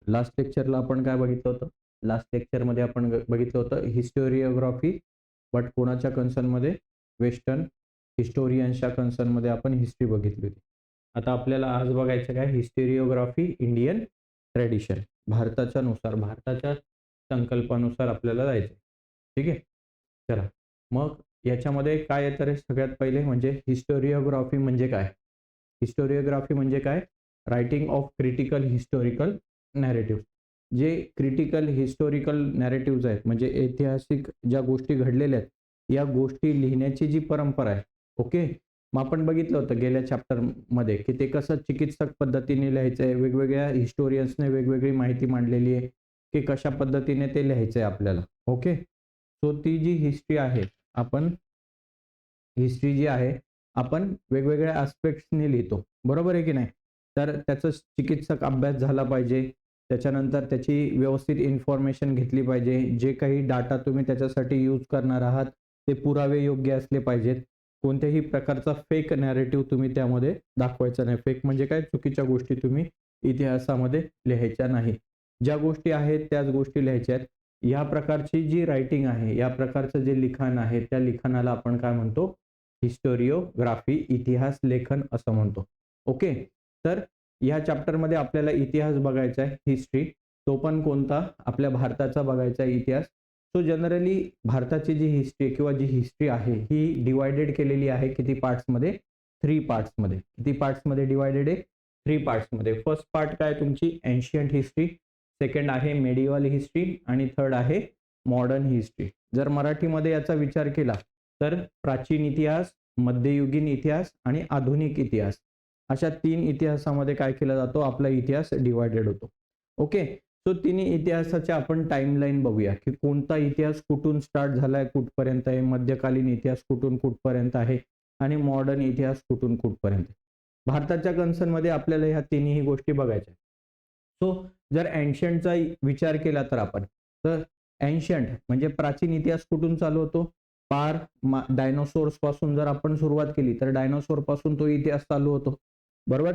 Last लेक्चरला आपण काय बघितलं होतं? लास्ट लेक्चरमध्ये आपण बघितलं होतं हिस्टोरिओग्राफी, बट कोणाच्या कन्सर्नमध्ये? वेस्टर्न हिस्टोरियन्सच्या कन्सर्नमध्ये आपण हिस्ट्री बघितली होती. आता आपल्याला आज बघायचं काय? हिस्टोरिओग्राफी इंडियन ट्रेडिशन, भारताच्या नुसार, भारताच्या संकल्पानुसार आपल्याला जायचं. ठीक आहे, चला मग याच्यामध्ये काय येतं रे? सगळ्यात पहिले म्हणजे हिस्टोरिओग्राफी म्हणजे काय? हिस्टोरिओग्राफी म्हणजे काय? Writing of critical historical narrative. जे क्रिटिकल हिस्टोरिकल नॅरेटिव्ह आहेत, म्हणजे ऐतिहासिक ज्या गोष्टी घडलेल्या आहेत, या गोष्टी लिहिण्याची जी परंपरा आहे. ओके, मग आपण बघितलं होतं गेल्या चॅप्टरमध्ये की ते कसं चिकित्सक पद्धतीने लिहायचं आहे. वेगवेगळ्या हिस्टोरियन्सने वेगवेगळी माहिती मांडलेली आहे की कशा पद्धतीने ते लिहायचं आहे आपल्याला. ओके, सो ती जी हिस्ट्री आहे, आपण हिस्ट्री जी आहे आपण वेगवेगळ्या ॲस्पेक्ट्सने लिहितो, बरोबर आहे की नाही? तर त्याचा चिकित्सक अभ्यास झाला पाहिजे, त्याच्यानंतर त्याची व्यवस्थित इन्फॉर्मेशन घेतली पाहिजे. जे काही डाटा तुम्ही त्याच्यासाठी यूज करणार आहात ते पुरावे योग्य असले पाहिजेत. कोणत्याही प्रकारचा फेक नॅरेटिव्ह तुम्ही त्यामध्ये दाखवायचा नाही. फेक म्हणजे काय? चुकीच्या गोष्टी तुम्ही इतिहासामध्ये लिहायच्या नाही. ज्या गोष्टी आहेत त्याच गोष्टी लिहायच्या आहेत. या प्रकारची जी रायटिंग आहे, या प्रकारचं जे लिखाण आहे, त्या लिखाणाला आपण काय म्हणतो? हिस्टोरिओग्राफी, इतिहास लेखन असं म्हणतो. ओके, तर या चॅप्टरमध्ये आपल्याला इतिहास बघायचा आहे, हिस्ट्री. तो पण कोणता? आपल्या भारताचा बघायचा आहे इतिहास. सो जनरली भारताची जी हिस्ट्री किंवा जी हिस्ट्री आहे ही डिवायडेड केलेली आहे किती पार्ट्समध्ये? 3 पार्ट्समध्ये. किती पार्ट्समध्ये डिवायडेड आहे? 3 पार्ट्समध्ये. फर्स्ट पार्ट काय तुमची? एन्शियंट हिस्ट्री, सेकंड आहे मेडिव्हल हिस्ट्री आणि थर्ड आहे मॉडर्न हिस्ट्री. जर मराठीमध्ये याचा विचार केला तर प्राचीन इतिहास, मध्ययुगीन इतिहास आणि आधुनिक इतिहास, अशा 3 इतिहासामध्ये काय केला जातो? आपला इतिहास डिवायडेड होतो. ओके, सो तिन्ही इतिहासाच्या आपण टाइमलाईन बघूया की कोणता इतिहास कुठून स्टार्ट झालाय, कुठपर्यंत आहे, मध्यकालीन इतिहास कुठून कुठपर्यंत आहे आणि मॉडर्न इतिहास कुठून कुठपर्यंत आहे. भारताच्या कन्सर्नमध्ये आपल्याला ह्या तिन्ही गोष्टी बघायच्या. सो जर एन्शियंटचा विचार केला तर आपण, तर एन्शियंट म्हणजे प्राचीन इतिहास कुठून चालू होतो? पार डायनोसॉर्स पासून जर आपण सुरुवात केली तर डायनोसॉर पासून तो इतिहास चालू होतो, बरोबर?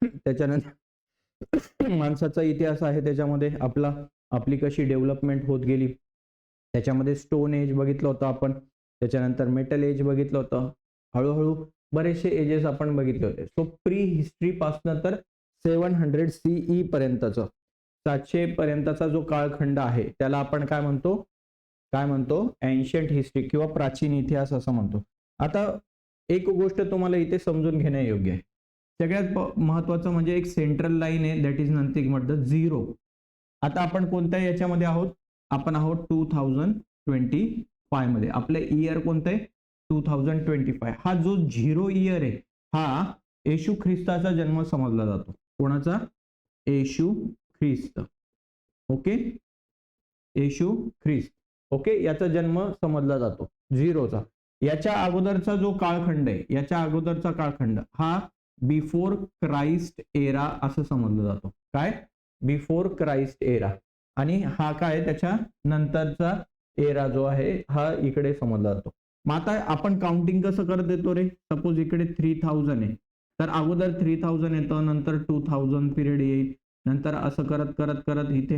त्याच्यानंतर माणसाचा इतिहास आहे, त्याच्यामध्ये आपली कशी डेव्हलपमेंट होत गेली, त्याच्यामध्ये स्टोन एज बघितलं होतं आपण, त्याच्यानंतर मेटल एज बघितलं होतं, हळूहळू बरेचसे एजेस आपण बघितले होते. सो प्री हिस्ट्री पासून तर 700 सीई पर्यंतचं, 700 पर्यंतचा जो काळखंड आहे त्याला आपण काय म्हणतो? काय म्हणतो? एन्शियंट हिस्ट्री किंवा प्राचीन इतिहास असं म्हणतो. आता एक गोष्ट तुम्हाला इथे समजून घेणे योग्य आहे. सगळ्यात महत्वाचं म्हणजे एक सेंट्रल लाईन आहे, that is nothing but the zero. आता आपण कोणत्या याच्यामध्ये आहोत? आपण आहोत 2025 मध्ये. आपलं इयर कोणतं आहे? 2025. हा जो झिरो इयर आहे हा येशू ख्रिस्ताचा जन्म समजला जातो. कोणाचा? येशू ख्रिस्त. ओके, येशू ख्रिस्त. ओके, याचा जन्म समजला जातो झिरोचा. याच्या अगोदरचा जो काळखंड आहे, याच्या अगोदरचा काळखंड हा बिफोर क्राइस्ट एरा असं समजलं जातो. काय? Before Christ era. आणि हा काय? त्याच्या नंतरचा एरा जो आहे हा इकडे समजला जातो. मग आता आपण काउंटिंग कसं करत येतो रे? सपोज इकडे 3000 आहे, तर अगोदर 3000 येतं, नंतर 2000 पिरियड येईल, नंतर असं करत करत करत इथे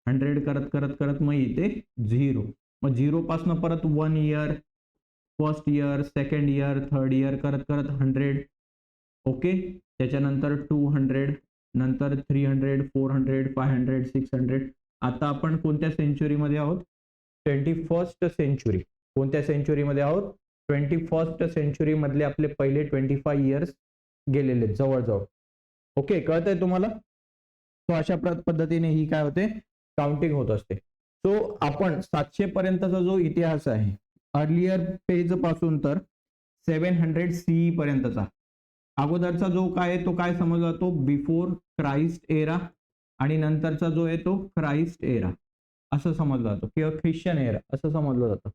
100 करत करत करत मग इथे 0. मग 0 पासून परत 1 year, first year, second year, third year करत करत 100. ओके, त्याच्यानंतर 200, नंतर 300, 400, 500, 600. आता आपण कोणत्या सेंचुरीमध्ये आहोत? 21st century. कोणत्या सेंचुरीमध्ये आहोत? 21st सेंचुरी मधले आपले पहिले 25 इयर्स गेलेले जवळजवळ. ओके, कळतंय तुम्हाला? सो अशा पद्धतीने ही काय होते? काउंटिंग होत असते. सो आपण 700 पर्यंतचा जो इतिहास आहे, अर्लियर पेज पासून तर 700 सीई पर्यंतचा, अगोदरचा जो काय तो काय समजला जातो? Before Christ era. आणि नंतरचा जो आहे तो क्राइस्ट एरा असं समजलं जातो किंवा ख्रिश्चन एरा असं समजलं जातं.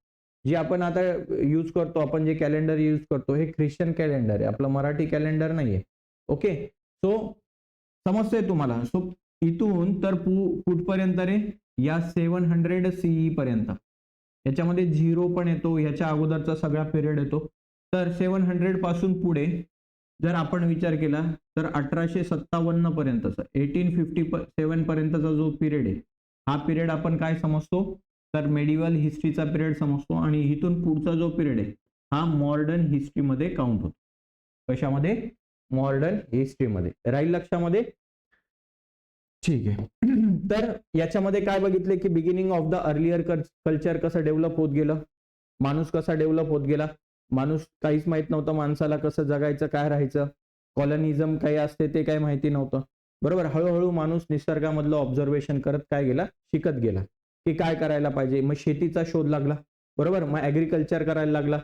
जे आपण आता यूज करतो, आपण जे कॅलेंडर यूज करतो हे ख्रिश्चन कॅलेंडर आहे, आपलं मराठी कॅलेंडर नाहीये. ओके, सो समजतंय तुम्हाला? सो इथून तर कुठपर्यंत रे? या 700 सीई पर्यंत. याच्यामध्ये 0 पण येतो, याच्या अगोदरचा सगळा पिरियड येतो. तर 700 पासून पुढे जर आपण विचार केला तर 1857 पर्यंतचा 1857 पर्यंतचा जो पिरियड आहे हा पिरियड आपण काय समजतो तर मेडिवल हिस्ट्रीचा पिरियड समजतो आणि इथून पुढचा जो पिरियड आहे हा मॉडर्न हिस्ट्रीमध्ये काउंट होतो. कशामध्ये? मॉडर्न हिस्ट्रीमध्ये. राहील लक्षामध्ये? ठीक आहे. तर याच्यामध्ये काय बघितले की beginning of the earlier culture कसं डेव्हलप होत गेलं, माणूस कसा डेव्हलप होत गेला, माणूस काहीच माहित नव्हतं माणसाला कसं जगायचं काय राहायचं, कॉलनिझम काही असते ते काही माहिती नव्हतं. बरोबर. हळूहळू माणूस निसर्गामधलं ऑब्झर्वेशन करत काय गेला, शिकत गेला की काय करायला पाहिजे. मग शेतीचा शोध लागला. बरोबर. मग ऍग्रिकल्चर करायला लागला.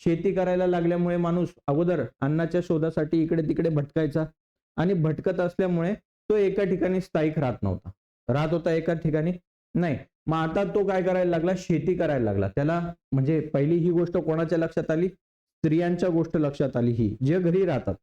शेती करायला लागल्यामुळे माणूस अगोदर अन्नाच्या शोधासाठी इकडे तिकडे भटकायचा आणि भटकत असल्यामुळे तो एका ठिकाणी स्थायिक राहत नव्हता. राहत होता एका ठिकाणी नाही. मग आता तो काय करायला लागला, शेती करायला लागला. त्याला म्हणजे पहिली ही गोष्ट कोणाच्या लक्षात आली, स्त्रियांच्या गोष्ट लक्षात आली, ही जे घरी राहतात.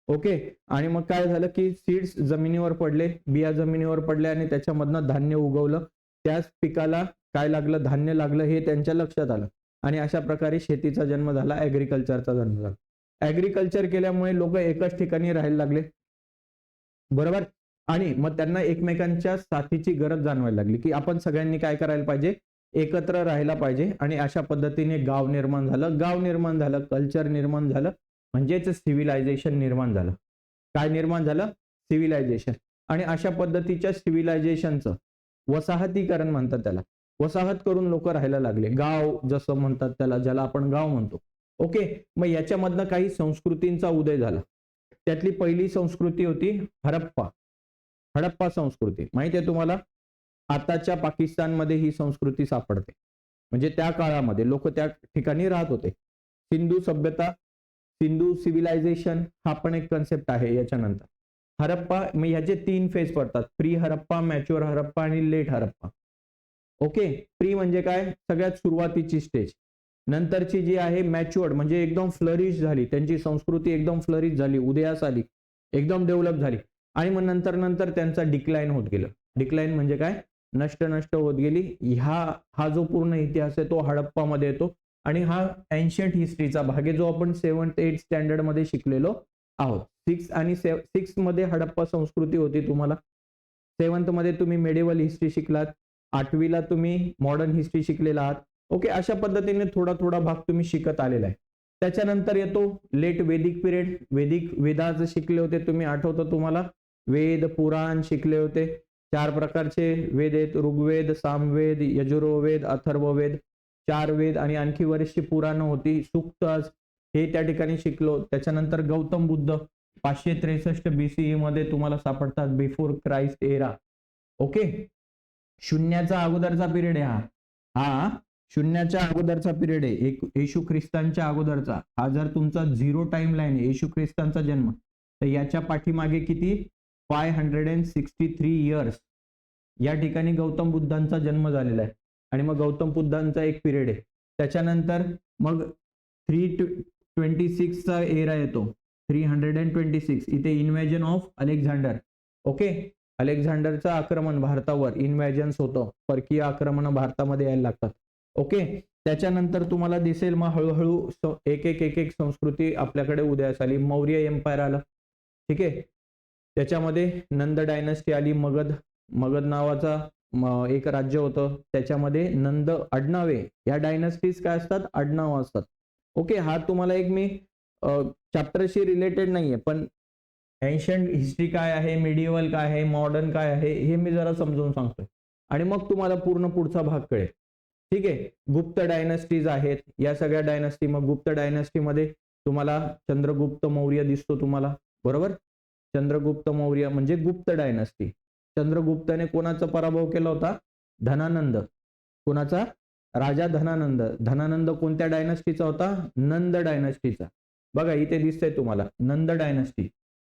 ओके. आणि मग काय झालं की सीड्स जमिनीवर पडले, बिया जमिनीवर पडल्या आणि त्याच्यामधनं धान्य उगवलं. त्याच पिकाला काय लागलं, धान्य लागलं हे त्यांच्या लक्षात आलं आणि अशा प्रकारे शेतीचा जन्म झाला, ऍग्रिकल्चरचा जन्म झाला. ऍग्रिकल्चर केल्यामुळे लोक एकाच ठिकाणी राहायला लागले. बरोबर. आणि मग त्यांना एकमेकांच्या साथीची गरज जाणवायला लागली की आपण सगळ्यांनी काय करायला पाहिजे, एकत्र राहायला पाहिजे. आणि अशा पद्धतीने गाव निर्माण झालं. गाव निर्माण झालं, कल्चर निर्माण झालं, म्हणजेच सिव्हिलायझेशन निर्माण झालं. काय निर्माण झालं? सिव्हिलायझेशन. आणि अशा पद्धतीच्या सिव्हिलायझेशनचं वसाहतीकरण म्हणतात त्याला. वसाहत करून लोक राहायला लागले. गाव जसं म्हणतात त्याला, ज्याला आपण गाव म्हणतो. ओके. मग याच्यामधनं काही संस्कृतींचा उदय झाला. त्यातली पहिली संस्कृती होती हरप्पा. हडप्पा संस्कृती माहिती आहे तुम्हाला? आताच्या पाकिस्तानमध्ये ही संस्कृती सापडते. म्हणजे त्या काळामध्ये लोक त्या ठिकाणी राहत होते. सिंधू सभ्यता, सिंधू सिव्हिलायझेशन हा पण एक कन्सेप्ट आहे. याच्यानंतर हरप्पा, मग ह्याचे 3 फेज पडतात, प्री हरप्पा, मॅच्युअर हरप्पा आणि लेट हरप्पा. ओके. प्री म्हणजे काय, सगळ्यात सुरुवातीची स्टेज. नंतरची जी आहे मॅच्युअर्ड म्हणजे एकदम फ्लरिश झाली, त्यांची संस्कृती एकदम फ्लरिश झाली, उदयास आली, एकदम डेव्हलप झाली. आणि मग नंतर नंतर त्यांचा डिक्लाइन होत गेलं. डिक्लाइन म्हणजे काय, नष्ट होत गेली. हा जो पूर्ण इतिहास आहे तो हडप्पामध्ये येतो आणि हा एन्शियंट हिस्ट्रीचा भाग आहे जो आपण 7th 8th स्टँडर्ड मध्ये शिकलेलो आहोत. 6 आणि 6 मध्ये हडप्पा संस्कृती होती तुम्हाला. 7th मध्ये तुम्ही मेडिवल हिस्ट्री शिकलात. 8वीला तुम्ही मॉडर्न हिस्ट्री शिकलेला आहात. ओके. अशा पद्धतीने थोडा थोडा भाग तुम्ही शिकत आलेला आहे. त्याच्यानंतर येतो लेट वेदिक पिरियड. वेदाज शिकले होते तुम्ही, आठवतं तुम्हाला? वेद पुराण शिकले होते. 4 प्रकारचे वेद आहेत, ऋग्वेद, सामवेद, यजुर्वेद, अथर्ववेद. 4 वेद आणि आणखी बरीचशी पुराणं होती, सूक्त हे त्या ठिकाणी शिकलो. त्याच्यानंतर गौतम बुद्ध 563 BCE मध्ये तुम्हाला सापडतात, बिफोर क्राइस्ट एरा. ओके. शून्याचा अगोदरचा पिरियड आहे हा शून्याच्या अगोदरचा पिरियड आहे, येशू ख्रिस्तांच्या अगोदरचा. हा जर तुमचा 0 टाइम लाईन आहे, येशू ख्रिस्तांचा जन्म, तर याच्या पाठीमागे किती, 563 इयर्स या ठिकाणी गौतम बुद्धांचा जन्म झालेला आहे. आणि मग गौतम बुद्धांचा एक पिरियड आहे. त्याच्यानंतर मग 326 चा एरा येतो. 326 इथे इन्व्हेजन ऑफ अलेक्झांडर. ओके. अलेक्झांडरचं आक्रमण भारतावर, इन्व्हेजन्स होतं, परकीय आक्रमण भारतामध्ये यायला लागतात. ओके. त्याच्यानंतर तुम्हाला दिसेल मग हळूहळू एक एक संस्कृती आपल्याकडे उदयास आली. मौर्य एम्पायर आलं. ठीक आहे. त्याच्यामध्ये नंद डायनॅस्टी आली. मगध नावाचा एक राज्य होतं, त्याच्यामध्ये नंद आडनावे, या डायनॅस्टीज काय असतात, आडनाव असतात. ओके. हा तुम्हाला एक मी चॅप्टरशी रिलेटेड नाहीये, पण एन्शियंट हिस्ट्री काय आहे, मिडिवल काय आहे, मॉडर्न काय आहे, हे मी जरा समजून सांगतोय आणि मग तुम्हाला पूर्ण पुढचा भाग कळेल. ठीक आहे. गुप्त डायनॅस्टीज आहेत, या सगळ्या डायनॅस्टी. मग गुप्त डायनॅस्टीमध्ये तुम्हाला चंद्रगुप्त मौर्य दिसतो तुम्हाला. बरोबर. चंद्रगुप्त मौर्य म्हणजे गुप्त डायनॅस्टी. चंद्रगुप्ताने कोणाचा पराभव केला होता, धनानंद. कोणाचा, राजा धनानंद. धनानंद कोणत्या डायनॅस्टीचा होता, नंद डायनॅस्टीचा. बघा इथे दिसतंय तुम्हाला नंद डायनॅस्टी.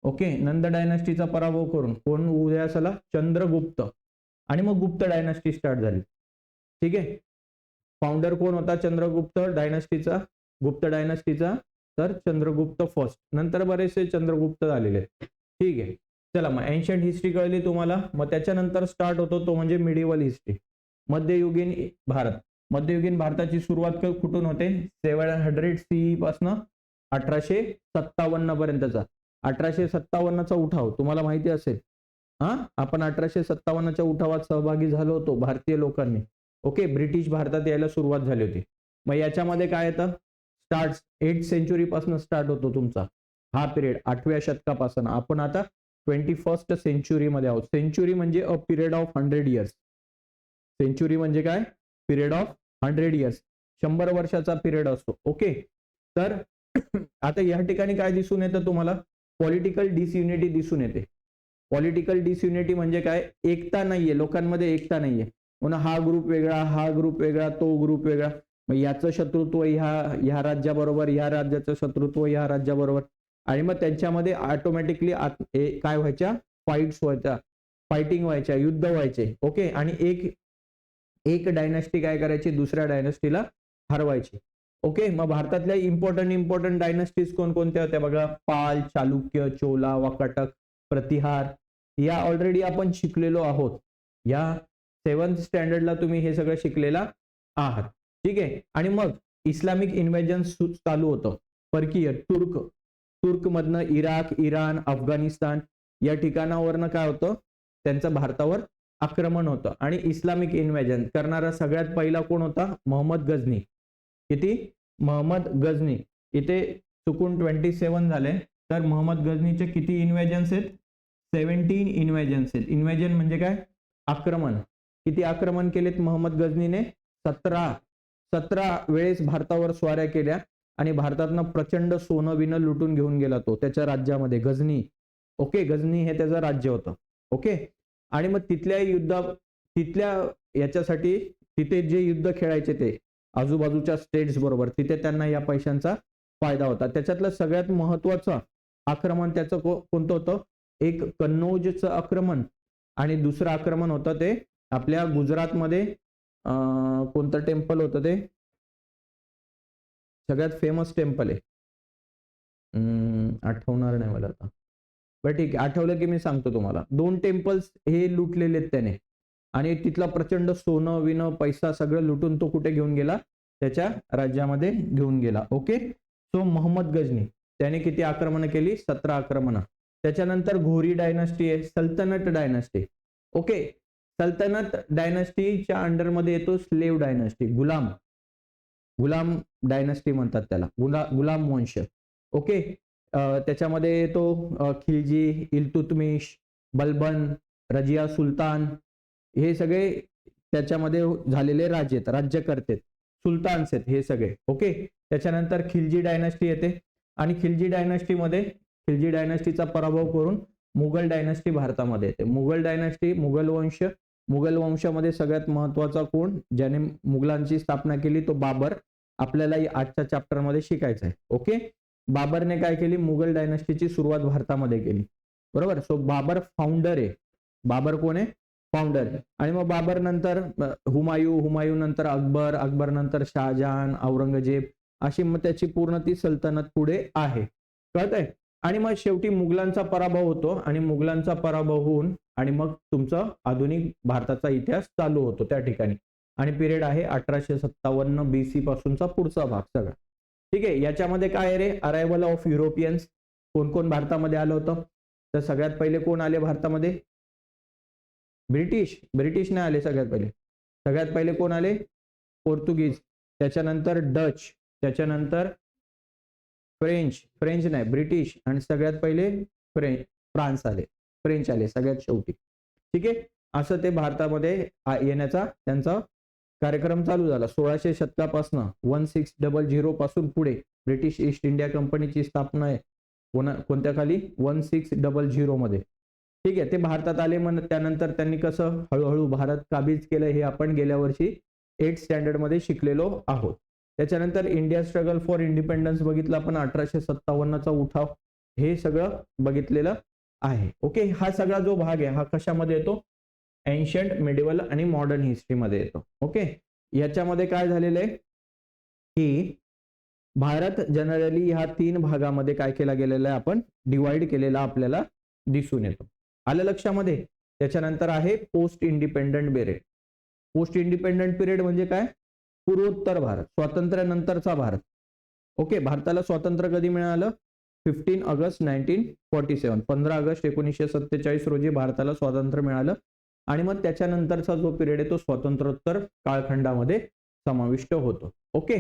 ओके. नंद डायनॅस्टीचा पराभव करून कोण उदयास आला, चंद्रगुप्त. आणि मग गुप्त डायनॅस्टी स्टार्ट झाली. ठीक आहे. फाउंडर कोण होता चंद्रगुप्त डायनॅस्टीचा, गुप्त डायनॅस्टीचा, तर चंद्रगुप्त फर्स्ट. नंतर बरेचसे चंद्रगुप्त झालेले. ठीक आहे. चला मग एन्शियंट हिस्ट्री कळली तुम्हाला. मग त्याच्यानंतर स्टार्ट होतो तो म्हणजे मिडिवल हिस्ट्री, मध्ययुगीन भारत. मध्ययुगीन भारताची सुरुवात कुठून होते, 700 CE पासून 1857 पर्यंतचा. 1857चा उठाव तुम्हाला माहिती असेल. आपण 1857च्या उठावात सहभागी झालो होतो भारतीय लोकांनी. ओके, ब्रिटिश भारतात यायला सुरुवात झाली होती. मग याच्यामध्ये काय येतं, स्टार्ट 8th सेंचुरी पासून स्टार्ट होतो तुमचा हा पिरियड, 8व्या शतकापासून. आपण आता 21st सेंचुरी मध्ये आहोत. सेंचुरी म्हणजे a period of 100 years. Century म्हणजे काय, पिरियड ऑफ 100 इयर्स, 100 वर्षाचा पिरियड असतो. ओके, तर आता या ठिकाणी काय दिसून येतं तुम्हाला, पॉलिटिकल डिसयुनिटी दिसून येते. पॉलिटिकल डिसयुनिटी म्हणजे काय, एकता नाहीये लोकांमध्ये, एकता नाहीये. पुन्हा हा ग्रुप वेगळा, हा ग्रुप वेगळा, तो ग्रुप वेगळा. मग याचं शत्रुत्व ह्या राज्याबरोबर, ह्या राज्याचं शत्रुत्व ह्या राज्याबरोबर, आणि मग त्यांच्यामध्ये ऑटोमॅटिकली काय व्हायच्या, फाईट्स व्हायच्या, फायटिंग व्हायच्या, युद्ध व्हायचे. ओके, आणि एक डायनास्टी काय करायची, दुसऱ्या डायनास्टीला हरवायची. ओके, मग भारतातल्या इम्पॉर्टंट डायनास्टीज कोणकोणत्या होत्या बघा, पाल, चालुक्य, चोला, वाकाटक, प्रतिहार. या ऑलरेडी आपण शिकलेलो आहोत. या 7th स्टँडर्डला तुम्ही हे सगळं शिकलेला आहात. ठीक आहे, आणि मग इस्लामिक इन्व्हेजन चालू होतं. परकीय तुर्क मधनं इराक, इराण, अफगाणिस्तान या ठिकाणावरनं काय होतं, त्यांचं भारतावर आक्रमण होतं. आणि इस्लामिक इन्व्हेजन करणारा सगळ्यात पहिला कोण होता, मोहम्मद गझनी. किती, मोहम्मद गझनी. इथे चुकून 27 झाले, तर मोहम्मद गझनीचे किती इन्व्हेजन्स आहेत, 17 इन्व्हेजन्स आहेत. इन्व्हेजन म्हणजे काय, आक्रमण. किती आक्रमण केलेत मोहम्मद गझनीने, 17 वेळेस भारतावर स्वाऱ्या केल्या, आणि भारतातनं प्रचंड सोनं बिनं लुटून घेऊन गेला तो त्याच्या राज्यामध्ये, गझनी. ओके, गझनी हे त्याचं राज्य होतं. ओके, आणि मग तिथल्या याच्यासाठी तिथे जे युद्ध खेळायचे ते आजूबाजूच्या स्टेट्स बरोबर, तिथे त्यांना या पैशांचा फायदा होता. त्याच्यातलं सगळ्यात महत्वाचं आक्रमण त्याचं कोणतं होतं, एक कन्नौजचं आक्रमण, आणि दुसरं आक्रमण होतं ते आपल्या गुजरातमध्ये कोणतं टेम्पल होतं ते, सगळ्यात फेमस टेम्पल आहे, आठवणार नाही मला आता, बरं ठीक आहे, आठवलं की मी सांगतो तुम्हाला. 2 टेम्पल्स हे लुटलेले आहेत त्याने, आणि तिथला प्रचंड सोनं विनं पैसा सगळं लुटून तो कुठे घेऊन गेला, त्याच्या राज्यामध्ये घेऊन गेला. ओके, सो मोहम्मद गझनी त्याने किती आक्रमणं केली, 17 आक्रमणं. त्याच्यानंतर घोरी डायनास्टी आहे, सल्तनत डायनास्टी. ओके, सल्तनत डायनास्टीच्या अंडरमध्ये येतो स्लेव्ह डायनास्टी, गुलाम डायनास्टी म्हणतात त्याला, गुलाम वंश. ओके, त्याच्यामध्ये येतो खिलजी, इल्तुतमिश, बलबन, रजिया सुलतान, हे सगळे त्याच्यामध्ये झालेले राजे आहेत, राज्यकर्ते, सुलतान्स आहेत हे सगळे. ओके, त्याच्यानंतर खिलजी डायनास्टी येते, आणि खिलजी डायनास्टीचा पराभव करून मुघल डायनास्टी भारतामध्ये येते. मुघल डायनास्टी, मुघल वंशामध्ये सगळ्यात महत्वाचा कोण, ज्याने मुघलांची स्थापना केली, तो बाबर. आपल्याला आजच्या चॅप्टर मध्ये शिकायचं आहे. ओके, बाबरने काय केली, मुघल डायनास्टीची सुरुवात भारतामध्ये केली, बरोबर. सो बाबर फाउंडर आहे. बाबर कोण आहे, फाउंडर. आणि मग बाबर नंतर हुमायूं नंतर अकबर नंतर शहाजहान, औरंगजेब, अशी मग त्याची पूर्ण ती सल्तनत पुढे आहे, कळतंय. आणि मग शेवटी मुघलांचा पराभव होतो, आणि मुघलांचा पराभव होऊन आणि मग तुमचा आधुनिक भारताचा इतिहास चालू होतो त्या ठिकाणी. आणि पिरियड आहे 1857 BC पासूनचा पुढचा भाग सगळा. ठीक आहे, याच्यामध्ये काय आहे रे, अरायव्हल ऑफ युरोपियन्स. कोण कोण भारतामध्ये आलं होतं, तर सगळ्यात पहिले कोण आले भारतामध्ये, ब्रिटिश नाही आले. सगळ्यात पहिले कोण आले, पोर्तुगीज, त्याच्यानंतर डच, त्याच्यानंतर फ्रेंच नाही, ब्रिटिश, आणि सगळ्यात पहिले फ्रान्स आले सगळ्यात शेवटी. ठीक आहे, असं ते भारतामध्ये येण्याचा त्यांचा कार्यक्रम चालू झाला. 1600 शतकापासून 1600 पासून पुढे ब्रिटिश ईस्ट इंडिया कंपनीची स्थापना आहे कोणत्या खाली, 1600 मध्ये. ठीक आहे, ते भारतात आले. मग त्यानंतर त्यांनी कसं हळूहळू भारत काबीज केलं हे आपण गेल्या वर्षी 8th स्टँडर्ड मध्ये शिकलेलो आहोत. त्याच्यानंतर इंडिया स्ट्रगल फॉर इंडिपेंडन्स बघितलं आपण, 1857चा उठाव, हे सगळं बघितलेलं आहे. ओके, हा सगळा जो भाग आहे हा कशामध्ये येतो, एन्शियंट, मिडिवल आणि मॉडर्न हिस्ट्री मध्ये येतो. ओके, याच्यामध्ये काय झालेलं आहे की भारत जनरली ह्या 3 भागामध्ये काय केला गेलेला आहे, आपण डिवाइड केलेला आपल्याला दिसून येतो. आलं लक्षामध्ये. त्याच्यानंतर आहे post independent period. Post independent period म्हणजे काय, पूर्वोत्तर भारत, स्वातंत्र्यानंतरचा भारत. ओके, भारताला स्वातंत्र्य कधी मिळालं, 15 ऑगस्ट 1947, 15 ऑगस्ट 1947 रोजी भारताला स्वातंत्र्य मिळालं आणि मग त्याच्यानंतरचा जो पिरियड आहे तो स्वातंत्र्योत्तर काळखंडामध्ये समाविष्ट होतो. ओके,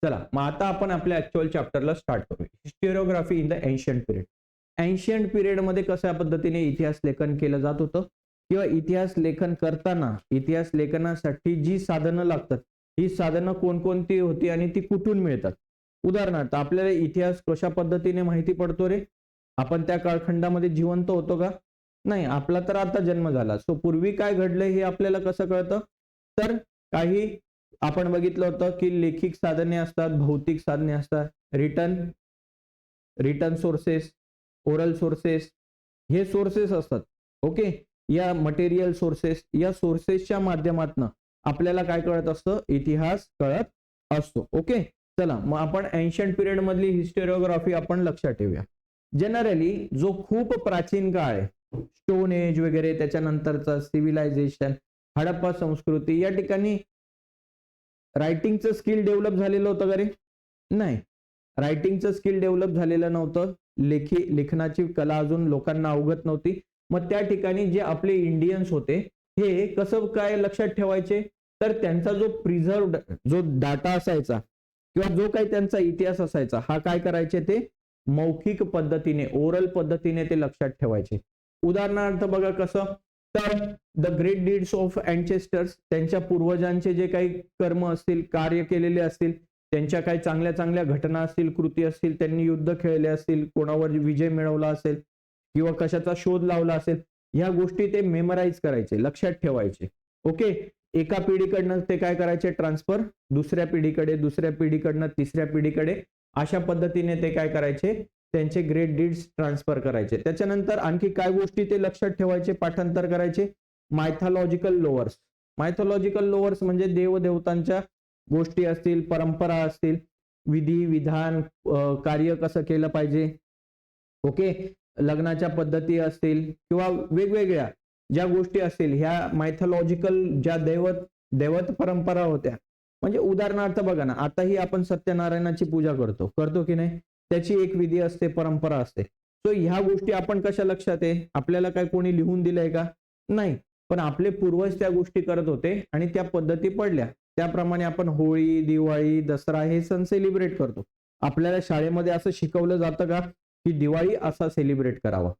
चला मग आता आपण आपल्या ऍक्च्युअल चॅप्टरला स्टार्ट करूया. Historiography in the ancient period. Ancient period मध्ये कशा पद्धतीने इतिहास लेखन केलं जात होतं किंवा इतिहास लेखन करताना इतिहास लेखनासाठी जी साधनं लागतात ही साधनं कोणकोणती होती आणि ती कुठून मिळतात. उदाहरणार्थ आपल्याला इतिहास कशा पद्धतीने माहिती पडतो रे, आपण त्या काळखंडामध्ये जिवंत होतो का, नाही, आपला तर आता जन्म झाला. सो पूर्वी काय घडलं हे आपल्याला कसं कळतं, तर काही आपण बघितलं होतं की लेखिक साधने असतात, भौतिक साधने असतात, रिटर्न सोर्सेस, ओरल सोर्सेस, हे सोर्सेस असतात. ओके, या मटेरियल सोर्सेस, या सोर्सेसच्या माध्यमातून आपल्याला काय कळत असतं, इतिहास कळत असतो. ओके, चला मग आपण एन्शियंट पिरियड मधली हिस्टोरिओग्राफी आपण लक्षात ठेवूया. जनरली जो खूप प्राचीन काळ आहे, स्टोन एज वगैरे, त्याच्यानंतरचा सिव्हिलायझेशन, हडप्पा संस्कृती, या ठिकाणी रायटिंगचं स्किल डेव्हलप झालेलं होतं का रे, नाही, रायटिंगचं स्किल डेव्हलप झालेलं नव्हतं. लेखनाची कला अजून लोकांना अवगत नव्हती. मग त्या ठिकाणी जे आपले इंडियन्स होते हे कसं काय लक्षात ठेवायचे, तर त्यांचा जो प्रिझर्वड जो डाटा असायचा किंवा जो काही त्यांचा इतिहास असायचा हा काय करायचे, ते मौखिक पद्धतीने, ओरल पद्धतीने ते लक्षात ठेवायचे. उदाहरणार्थ बघा कसं, तर द ग्रेट डीड्स ऑफ अँचेस्टर्स, त्यांच्या पूर्वजांचे जे काही कर्म असतील, कार्य केलेले असतील, त्यांच्या काही चांगल्या चांगल्या घटना असतील, कृती असतील, त्यांनी युद्ध खेळले असतील, कोणावर विजय मिळवला असेल किंवा कशाचा शोध लावला असेल, ह्या गोष्टी ते मेमराईज करायचे, लक्षात ठेवायचे. ओके, एका पिढीकडनं ते काय करायचे, ट्रान्सफर दुसऱ्या पिढीकडे, दुसऱ्या पिढीकडनं तिसऱ्या पिढीकडे, अशा पद्धतीने ते काय करायचे, त्यांचे ग्रेट डीड्स ट्रान्सफर करायचे. त्याच्यानंतर आणखी काय गोष्टी ते लक्षात ठेवायचे, पाठांतर करायचे, मायथॉलॉजिकल लोअर्स. मायथॉलॉजिकल लोअर्स म्हणजे देवदेवतांच्या गोष्टी असतील, परंपरा असतील, विधी विधान, कार्य कसं केलं पाहिजे, ओके, लग्नाच्या पद्धती असतील किंवा वेगवेगळ्या ज्या गोष्टी असतील, ह्या मायथॉलॉजिकल ज्या दैवत परंपरा होत्या. म्हणजे उदाहरणार्थ बघा ना, आताही आपण सत्यनारायणाची पूजा करतो की नाही, त्याची एक विधी असते, परंपरा असते. सो ह्या गोष्टी आपण कशा लक्षात आहे, आपल्याला काय कोणी लिहून दिलंय का, नाही, पण आपले पूर्वज त्या गोष्टी करत होते आणि त्या पद्धती पडल्या. त्याप्रमाणे आपण होळी, दिवाळी, दसरा हे सण सेलिब्रेट करतो. आपल्याला शाळेमध्ये असं शिकवलं जातं का की दिवाळी असा सेलिब्रेट करावा,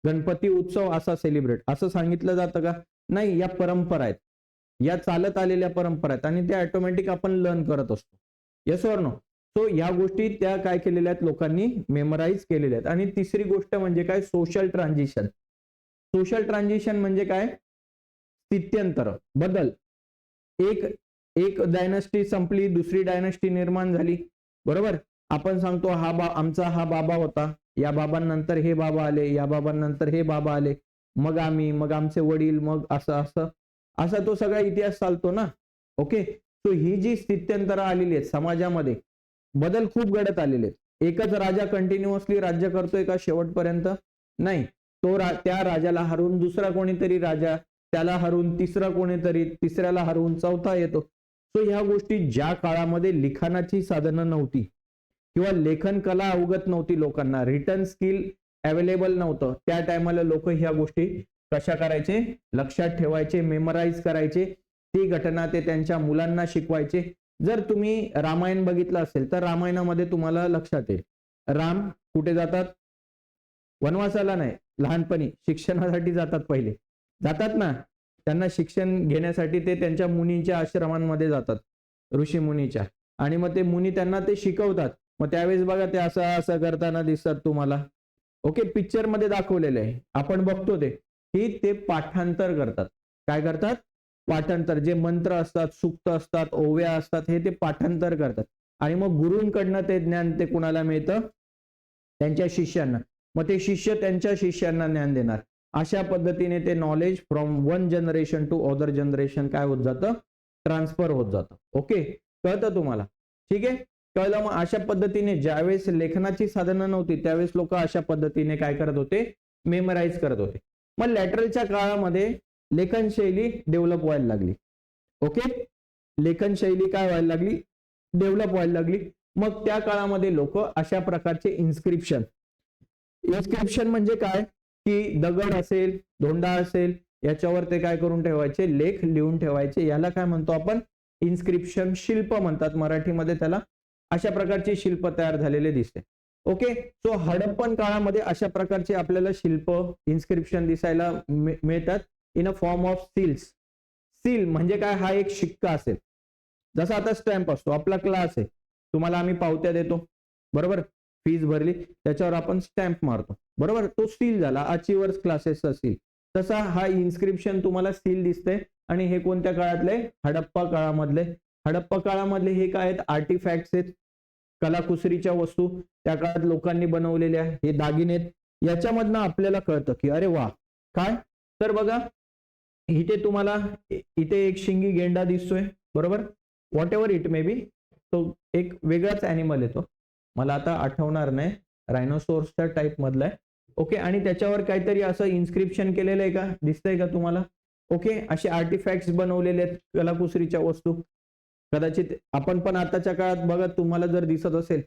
गणपती उत्सव असा सेलिब्रेट, असं सांगितलं जातं का, नाही. या परंपरा आहेत, या चालत आलेल्या परंपरा आहेत आणि त्या ऑटोमॅटिक आपण लर्न करत असतो. Yes or no. सो या गोष्टी त्या काय केलेल्या आहेत, लोकांनी मेमराईज केलेल्या आहेत. आणि तिसरी गोष्ट म्हणजे काय, सोशल ट्रान्झिशन. सोशल ट्रान्झिशन म्हणजे काय, स्थित्यंतर, बदल. एक डायनॅस्टी संपली, दुसरी डायनॅस्टी निर्माण झाली, बरोबर. आपण सांगतो आमचा हा बाबा होता, या बाबांनंतर हे बाबा आले, या बाबांनंतर हे बाबा आले, मग आम्ही, मग आमचे वडील, मग असं असा तो सगळा इतिहास चालतो ना. ओके, सो ही जी स्थित्यंतरं आलेली आहेत समाजामध्ये, बदल खूप घडत आलेले आहेत. एकच राजा कंटिन्युअसली राज्य करतोय का शेवटपर्यंत, नाही. त्या राजाला हरवून दुसरा कोणीतरी राजा, त्याला हरवून तिसरा कोणीतरी, तिसऱ्याला हरवून चौथा येतो. सो ह्या गोष्टी ज्या काळामध्ये लिखाणाची साधनं नव्हती किंवा लेखन कला अवगत नव्हती लोकांना, रिटर्न स्किल अवेलेबल नव्हतं, त्या टायमाला लोक ह्या गोष्टी कशा करायचे, लक्षात ठेवायचे, मेमराईज करायचे. ती घटना ते त्यांच्या मुलांना शिकवायचे. जर तुम्ही रामायण बघितलं असेल तर रामायणामध्ये तुम्हाला लक्षात येईल, राम कुठे जातात, वनवासाला नाही, लहानपणी शिक्षणासाठी जातात, पहिले जातात ना, त्यांना शिक्षण घेण्यासाठी ते त्यांच्या मुनीच्या आश्रमांमध्ये जातात, ऋषी मुनीच्या, आणि मग ते मुनी त्यांना ते शिकवतात. मग त्यावेळेस बघा ते असं करताना दिसतात तुम्हाला. ओके, पिक्चर मध्ये दाखवलेलं आहे, आपण बघतो ते पाठांतर करतात. काय करतात, पाठांतर. जे मंत्र असतात, सूक्त असतात, ओव्या असतात, हे ते पाठांतर करतात. आणि मग गुरूंकडनं ते ज्ञान ते कुणाला मिळतं, त्यांच्या शिष्यांना. मग ते शिष्य त्यांच्या शिष्यांना ज्ञान देणार. अशा पद्धतीने ते knowledge from one generation to other generation काय होत जातं, ट्रान्सफर होत जातं. ओके, कळतं तुम्हाला, ठीक आहे, कळलं. मग अशा पद्धतीने ज्यावेळेस लेखनाची साधनं नव्हती त्यावेळेस लोक अशा पद्धतीने काय करत होते, मेमराईज करत होते. मग लॅटरलच्या काळामध्ये लेखनशैली डेव्हलप व्हायला लागली. ओके, लेखनशैली काय व्हायला लागली, डेव्हलप व्हायला लागली. मग त्या काळामध्ये लोक अशा प्रकारचे इन्स्क्रिप्शन, इन्स्क्रिप्शन म्हणजे काय की दगड असेल, धोंडा असेल, याच्यावर ते काय करून ठेवायचे, लेख लिहून ठेवायचे. याला काय म्हणतो आपण, इन्स्क्रिप्शन, शिल्प म्हणतात मराठीमध्ये त्याला. अशा प्रकारची शिल्प तयार झालेले दिसते. ओके, सो हडप्पन काळामध्ये अशा प्रकारचे आपल्याला शिल्प, इन्स्क्रिप्शन दिसायला मिळतात in a form of seals. Seal म्हणजे काय, हा एक शिक्का असेल. जसा आता स्टॅम्प असतो, आपला क्लास आहे, तुम्हाला आम्ही पावत्या देतो, बरोबर, फीज भरली त्याच्यावर आपण स्टॅम्प मारतो, बरोबर, तो सील झाला, अचिव्हर्स क्लासेसचा सील. तसा हा इन्स्क्रिप्शन तुम्हाला सील दिसते. आणि हे कोणत्या काळातले, हडप्पा काळामधले. हडप्पा काळामधले हे काय आहेत, आर्टिफॅक्ट्स आहेत, कलाकुसरीच्या वस्तू त्या काळात लोकांनी बनवलेल्या, हे दागिने आहेत. याच्यामधनं आपल्याला कळतं की अरे वा, काय, तर बघा इथे तुम्हाला इथे एक शिंगी गेंडा दिसतोय, बरोबर, व्हॉट एव्हर इट मे बी, तो एक वेगळाच अॅनिमल येतो, मला आता आठवणार नाही, रायनोसोर्सच्या टाइप मधला आहे. ओके, आणि त्याच्यावर काहीतरी असं इन्स्क्रिप्शन केलेलं आहे का, दिसतंय का तुम्हाला. ओके, असे आर्टिफॅक्ट्स बनवलेले आहेत, कलाकुसरीच्या वस्तू. कदाचित आपण पण आताच्या काळात बघा, तुम्हाला जर दिसत असेल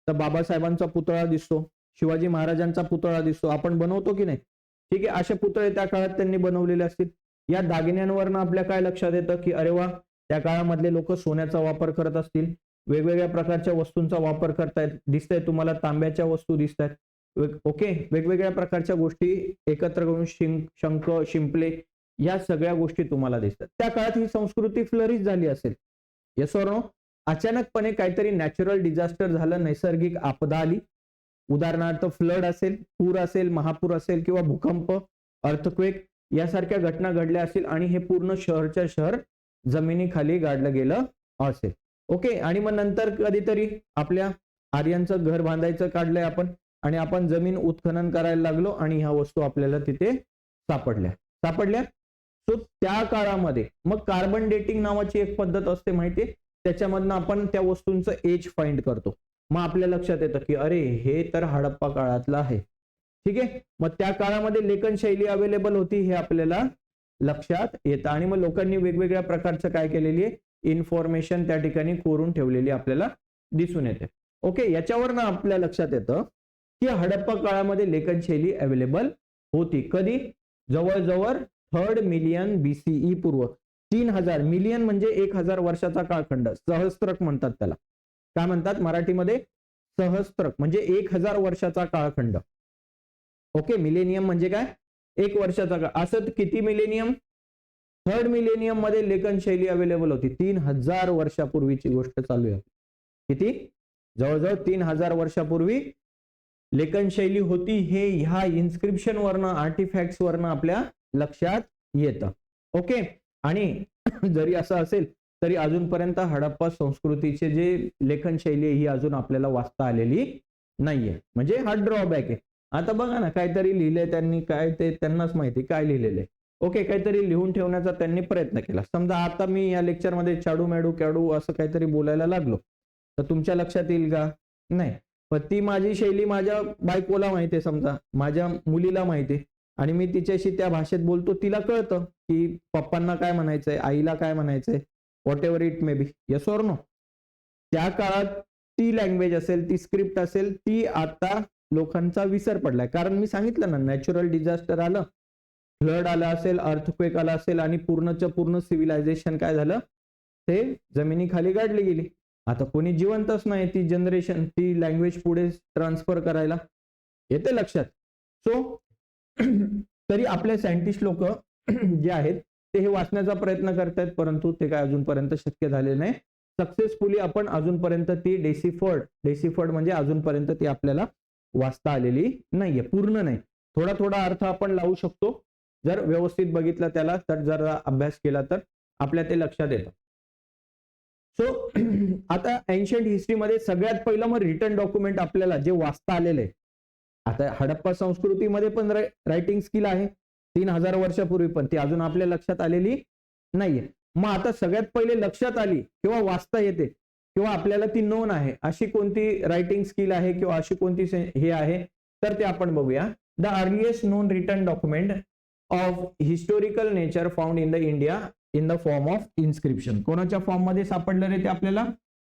तर बाबासाहेबांचा पुतळा दिसतो, शिवाजी महाराजांचा पुतळा दिसतो, आपण बनवतो की नाही. ठीक आहे, असे पुतळे त्या काळात त्यांनी बनवलेले असतील. या दागिन्यांवरनं आपल्या काय लक्षात येतं की अरे वा, त्या काळामधले लोक सोन्याचा वापर करत असतील, वेगवेगळ्या प्रकारच्या वस्तूंचा वापर करतायत, दिसतंय तुम्हाला तांब्याच्या वस्तू दिसत आहेत. ओके, वेगवेगळ्या प्रकारच्या गोष्टी एकत्र करून शंख, शिंपले, या सगळ्या गोष्टी तुम्हाला दिसतात. त्या काळात ही संस्कृती फ्लरिश झाली असेल. Yes or no. अचानकपणे काहीतरी नॅचरल डिझास्टर झालं, नैसर्गिक आपदा आली, उदाहरणार्थ फ्लड असेल, पूर असेल, महापूर असेल, किंवा भूकंप, अर्थक्वेक यासारख्या घटना घडल्या असतील, आणि हे पूर्ण शहरच्या शहर जमिनीखाली गाडलं गेलं असेल. ओके, आणि मग नंतर कधीतरी आपल्या आर्यांचं घर बांधायचं काढलंय आपण, आणि आपण जमीन उत्खनन करायला लागलो, आणि ह्या वस्तू आपल्याला तिथे सापडल्या. सो त्या काळामध्ये मग कार्बन डेटिंग नावाची एक पद्धत असते माहितीये, त्याच्यामधनं आपण त्या वस्तूंचं एज फाइंड करतो. मग आपल्या लक्षात येतं की अरे हे तर हडप्पा काळातलं आहे. ठीक आहे, मग त्या काळामध्ये लेखन शैली अवेलेबल होती हे आपल्याला लक्षात येतं. आणि मग लोकांनी वेगवेगळ्या प्रकारचं काय केलेली आहे, इन्फॉर्मेशन त्या ठिकाणी कोरून ठेवलेली आपल्याला दिसून येते. ओके, याच्यावरनं आपल्या लक्षात येतं की हडप्पा काळामध्ये लेखन शैली अवेलेबल होती. कधी, जवळजवळ 3rd मिलियन BCE पूर्व. 3000 मिलियन म्हणजे 1000 वर्षाचा कालखंड, सहस्त्रक म्हणतात त्याला. काय म्हणतात मराठीमध्ये, सहस्त्रक म्हणजे 1000 वर्षाचा कालखंड. ओके, मिलेनियम म्हणजे काय, 1 वर्षाचा काळ. असं किती मिलेनियम, 3rd मिलेनियम मध्ये लेखन शैली अवेलेबल होती. 3000 वर्षापूर्वीची गोष्ट चालू आहे. किती, जवळजवळ 3000 वर्षापूर्वी लेखन शैली होती. हे ह्या इन्स्क्रिप्शन वरनं, आर्टिफॅक्ट्स वरनं आपल्या लक्षात येतं. ओके, आणि जरी असं असेल तरी अजूनपर्यंत हडप्पा संस्कृतीचे जे लेखन शैली आहे ही अजून आपल्याला वाचता आलेली नाहीये, म्हणजे हा ड्रॉबॅक आहे. आता बघा ना, काहीतरी लिहिलंय त्यांनी, काय ते त्यांनाच माहिती काय लिहिलेलं आहे. ओके, काहीतरी लिहून ठेवण्याचा त्यांनी प्रयत्न केला. समजा आता मी या लेक्चरमध्ये चाडू मॅडू कॅडू असं काहीतरी बोलायला लागलो, तर तुमच्या लक्षात येईल का, नाही. पण ती माझी शैली माझ्या बायकोला माहिती आहे, समजा माझ्या मुलीला माहिती आहे, आणि मी तिच्याशी त्या भाषेत बोलतो, तिला कळतं की पप्पांना काय म्हणायचंय, आईला काय म्हणायचंय, whatever it may be. Yes or no. त्या काळात ती लँग्वेज असेल, ती स्क्रिप्ट असेल, ती आता लोकांचा विसर पडलाय. कारण मी सांगितलं ना, नॅचरल डिझास्टर आलं, फ्लड आला असेल, अर्थक्वेक आला असेल, आणि पूर्णच्या पूर्ण सिव्हिलायझेशन काय झालं, ते जमिनीखाली गाडली गेली. आता कोणी जिवंतच नाही ती जनरेशन, ती लँग्वेज पुढे ट्रान्सफर करायला. येते लक्षात. सो तरी आपले सायंटिस्ट लोक जे आहेत ते हे वाचण्याचा प्रयत्न करतायत, परंतु ते काय अजूनपर्यंत शक्य झाले नाही. सक्सेसफुली आपण अजूनपर्यंत ती डेसिफर्ड म्हणजे अजूनपर्यंत ती आपल्याला वाचता आलेली नाहीये, पूर्ण नाही. थोडा थोडा अर्थ आपण लावू शकतो जर व्यवस्थित बघितलं त्याला, तर जर अभ्यास केला तर आपल्या ते लक्षात येतं. सो आता एन्शियंट हिस्ट्रीमध्ये सगळ्यात पहिलं मग रिटन डॉक्युमेंट आपल्याला जे वाचता आलेलं आहे. आता हडप्पा संस्कृतीमध्ये पण रायटिंग स्किल आहे 3000 वर्षापूर्वी, पण ती अजून आपल्या लक्षात आलेली नाहीये. मग आता सगळ्यात पहिले लक्षात आली किंवा वाचता येते किंवा आपल्याला ती नोन आहे अशी कोणती रायटिंग स्किल आहे किंवा अशी कोणती हे आहे, तर ते आपण बघूया. The earliest known written document of historical nature found in the India in the form of inscription. कोणाच्या फॉर्म मध्ये सापडलं रे ते आपल्याला,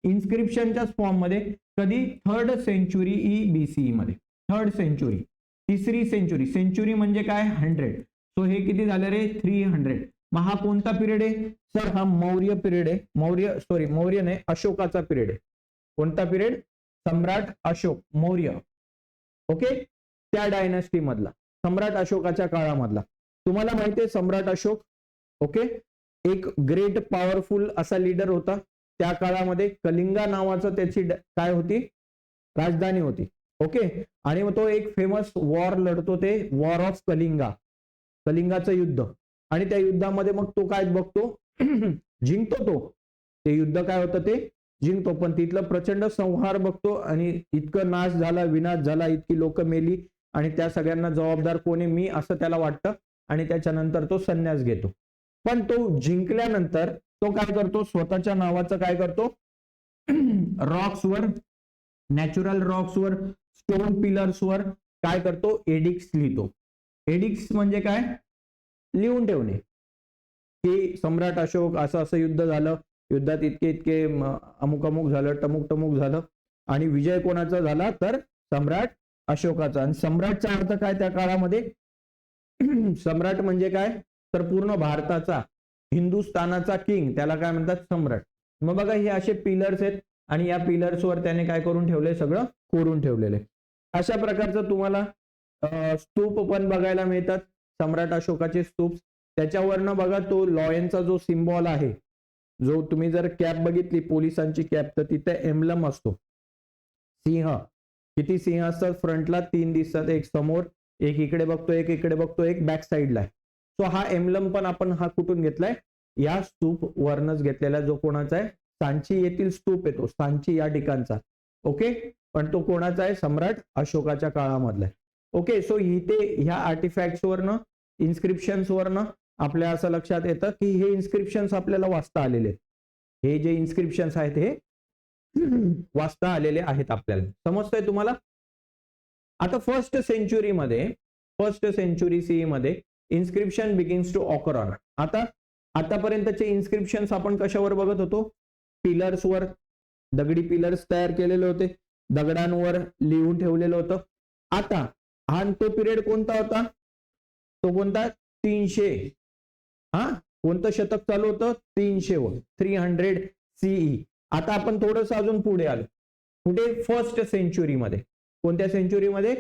इन्स्क्रिप्शनच्याच फॉर्म मध्ये. कधी, 3rd सेंचुरी BCE मध्ये, 3rd सेंचुरी. तिसरी सेंचुरी, सेंचुरी म्हणजे काय 100, सो हे किती झालं रे 300. मग हा कोणता पिरियड आहे सर, हा मौर्य पिरियड आहे, मौर्य नाही अशोकाचा पिरियड आहे. कोणता पिरियड, सम्राट अशोक मौर्य, ओके, त्या डायनास्टी मधला, सम्राट अशोकाच्या काळामधला. तुम्हाला माहिती आहे सम्राट अशोक, ओके, एक ग्रेट पॉवरफुल असा लीडर होता. त्या काळामध्ये कलिंगा नावाचं त्याची काय होती, राजधानी होती, ओके. आणि मग तो एक फेमस वॉर लढतो, ते वॉर ऑफ कलिंगा, कलिंगाचं युद्ध. आणि त्या युद्धामध्ये मग तो काय बघतो जिंकतो, तो ते युद्ध काय होतं ते जिंकतो, पण तिथलं प्रचंड संहार बघतो आणि इतकं नाश झाला, विनाश झाला, इतकी लोक मेली आणि त्या सगळ्यांना जबाबदार कोणी, मी, असं त्याला वाटतं. आणि त्याच्यानंतर तो संन्यास घेतो. पण तो जिंकल्यानंतर तो काय करतो, स्वतःच्या नावाचं काय करतो, रॉक्सवर, नॅचरल रॉक्सवर, स्टोन पिलर्सवर काय करतो, एडिक्स लिहितो. एडिक्स म्हणजे काय, लिहून ठेवणे, की सम्राट अशोक असं असं युद्ध झालं, युद्धात इतके इतके अमुक अमुक झालं, टमुक टमुक झालं, आणि विजय कोणाचा झाला तर सम्राट अशोकाचा. आणि सम्राटचा अर्थ काय त्या काळामध्ये, सम्राट म्हणजे काय तर पूर्ण भारताचा, हिंदुस्थानाचा किंग, त्याला काय म्हणतात सम्राट. मग बघा हे असे पिलर्स आहेत आणि या पिलर्सवर त्याने काय करून ठेवले, सगळं कोरून ठेवलेले. अशा प्रकारचं तुम्हाला स्तूप पण बघायला मिळतात, सम्राट अशोकाचे स्तूप. त्याच्यावरनं बघा तो लॉयनचा जो सिम्बॉल आहे, जो तुम्ही जर कॅप बघितली पोलिसांची कॅप, तर तिथे एम्ब्लम असतो, सिंह. किती सिंह असतात फ्रंटला, 3 दिसतात, एक समोर, एक इकडे बघतो, एक इकडे बघतो, एक बॅक साईडला आहे. सो हा एम्ब्लम पण आपण हा कुठून घेतलाय, या स्तूप वरनच घेतलेला, जो कोणाचा आहे, सांची येथील स्तूप येतो, सांची या ठिकाणचा, ओके. पण तो कोणाचा आहे, सम्राट अशोकाच्या काळामधला आहे, ओके. सो इथे ह्या आर्टिफॅक्ट्स वरनं, इन्स्क्रिप्शन्स वरनं आपल्या असं लक्षात येतं की हे इन्स्क्रिप्शन्स आपल्याला वाचता आलेले आहेत. हे जे इन्स्क्रिप्शन्स आहेत हे वाचता आलेले आहेत आपल्याला. समजतंय तुम्हाला? आता फर्स्ट सेंचुरी सीई मध्ये inscription begins to occur on. आता आतापर्यंतचे इन्स्क्रिप्शन्स आपण कशावर बघत होतो, पिलर्सवर, दगडी पिलर्स तयार केलेले होते, दगडांवर लिहून ठेवलेलं होतं. आता हा तो पिरियड कोणता होता, तो कोणता 300, हा कोणतं शतक चालू होतं, 300 सीई. आता आपण थोडस अजून पुढे आलो, कुठे, फर्स्ट सेंचुरीमध्ये. कोणत्या सेंचुरीमध्ये,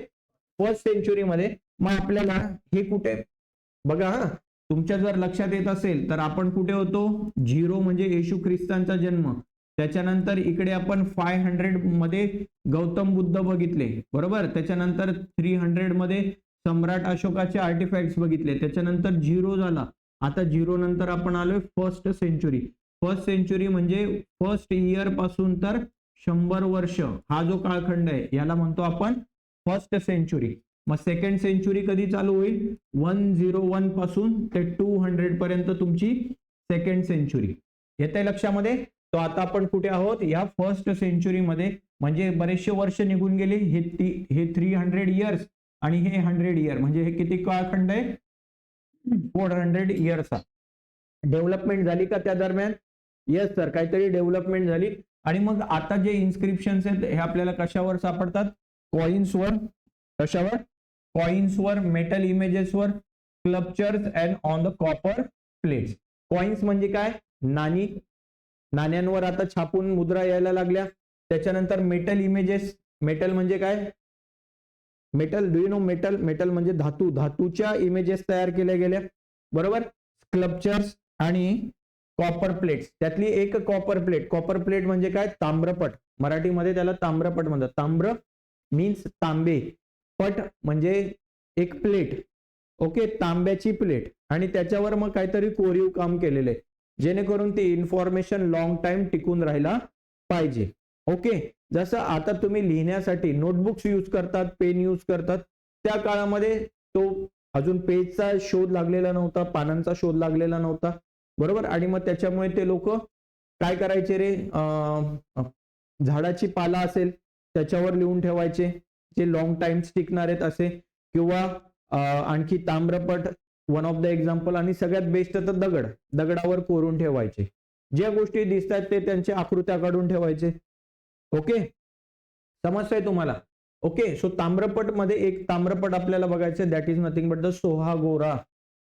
फर्स्ट सेंचुरीमध्ये. मग आपल्याला हे कुठे बघा, हा तुमच्या जर लक्षात येत असेल तर आपण कुठे होतो, 0 म्हणजे येशू ख्रिस्तांचा जन्म, त्याच्यानंतर इकडे आपण 500 मध्ये गौतम बुद्ध बघितले, बरोबर. त्याच्यानंतर 300 मध्ये सम्राट अशोकाचे आर्टिफॅक्ट्स बघितले, त्याच्यानंतर 0 झाला. आता 0 नंतर आपण आलोय फर्स्ट सेंचुरी. फर्स्ट सेंचुरी म्हणजे फर्स्ट इयर पासून तर 100 वर्ष, हा जो काळखंड आहे याला म्हणतो आपण फर्स्ट सेंचुरी. मग सेकंड सेंचुरी कधी चालू होईल, 101 पासून ते 200 पर्यंत तुमची सेकंड सेंचुरी. येते लक्षामध्ये. तो आता आपण कुठे आहोत, या फर्स्ट सेंचुरी मध्ये. म्हणजे बरेचसे वर्ष निघून गेले, हे 300 इयर्स आणि हे 100 इयर, म्हणजे हे किती काळखंड आहे, 400 इयर्सचा. डेव्हलपमेंट झाली का त्या दरम्यान, येस सर, काहीतरी डेव्हलपमेंट झाली. आणि मग आता जे इन्स्क्रिप्शन्स आहेत हे आपल्याला कशावर सापडतात, कॉइन्सवर. कशावर, कॉइन्सवर, मेटल इमेजेसवर, sculptures and on the copper plates. Coins म्हणजे काय, नाणी, नाण्यांवर आता छापून मुद्रा यायला लागल्या. त्याच्यानंतर मेटल इमेजेस, मेटल म्हणजे काय, metal, do you know metal, metal म्हणजे धातू, धातूच्या इमेजेस तयार केल्या गेल्या, बरोबर. स्कल्पचर्स आणि कॉपर प्लेट्स. त्यातली एक कॉपर प्लेट, कॉपर प्लेट म्हणजे काय, ताम्रपट, मराठीमध्ये त्याला ताम्रपट म्हणतात. ताम्र मीन्स तांबे, पट म्हणजे एक प्लेट, ओके, तांब्याची प्लेट. आणि त्याच्यावर मग काहीतरी कोरीव काम केलेलं आहे, जेणेकरून ती इन्फॉर्मेशन लॉंग टाइम टिकून राहायला पाहिजे, ओके. जसं आता तुम्ही लिहिण्यासाठी नोटबुक्स यूज करतात, पेन यूज करतात, त्या काळामध्ये तो अजून पेजचा शोध लागलेला नव्हता, पानांचा शोध लागलेला नव्हता, बरोबर. आणि मग त्याच्यामुळे ते लोक काय करायचे रे, झाडाची पाला असेल त्याच्यावर लिहून ठेवायचे, जे लॉंग टाइम टिकणार आहेत असे, किंवा आणखी ताम्रपट, वन ऑफ द एक्झाम्पल. आणि सगळ्यात बेस्ट तर दगड, दगडावर कोरून ठेवायचे. ज्या गोष्टी दिसतात ते त्यांच्या आकृत्या काढून ठेवायचे, ओके. समजतंय तुम्हाला, ओके. सो ताम्रपट मध्ये एक ताम्रपट आपल्याला बघायचं, that is nothing but the Sohgaura.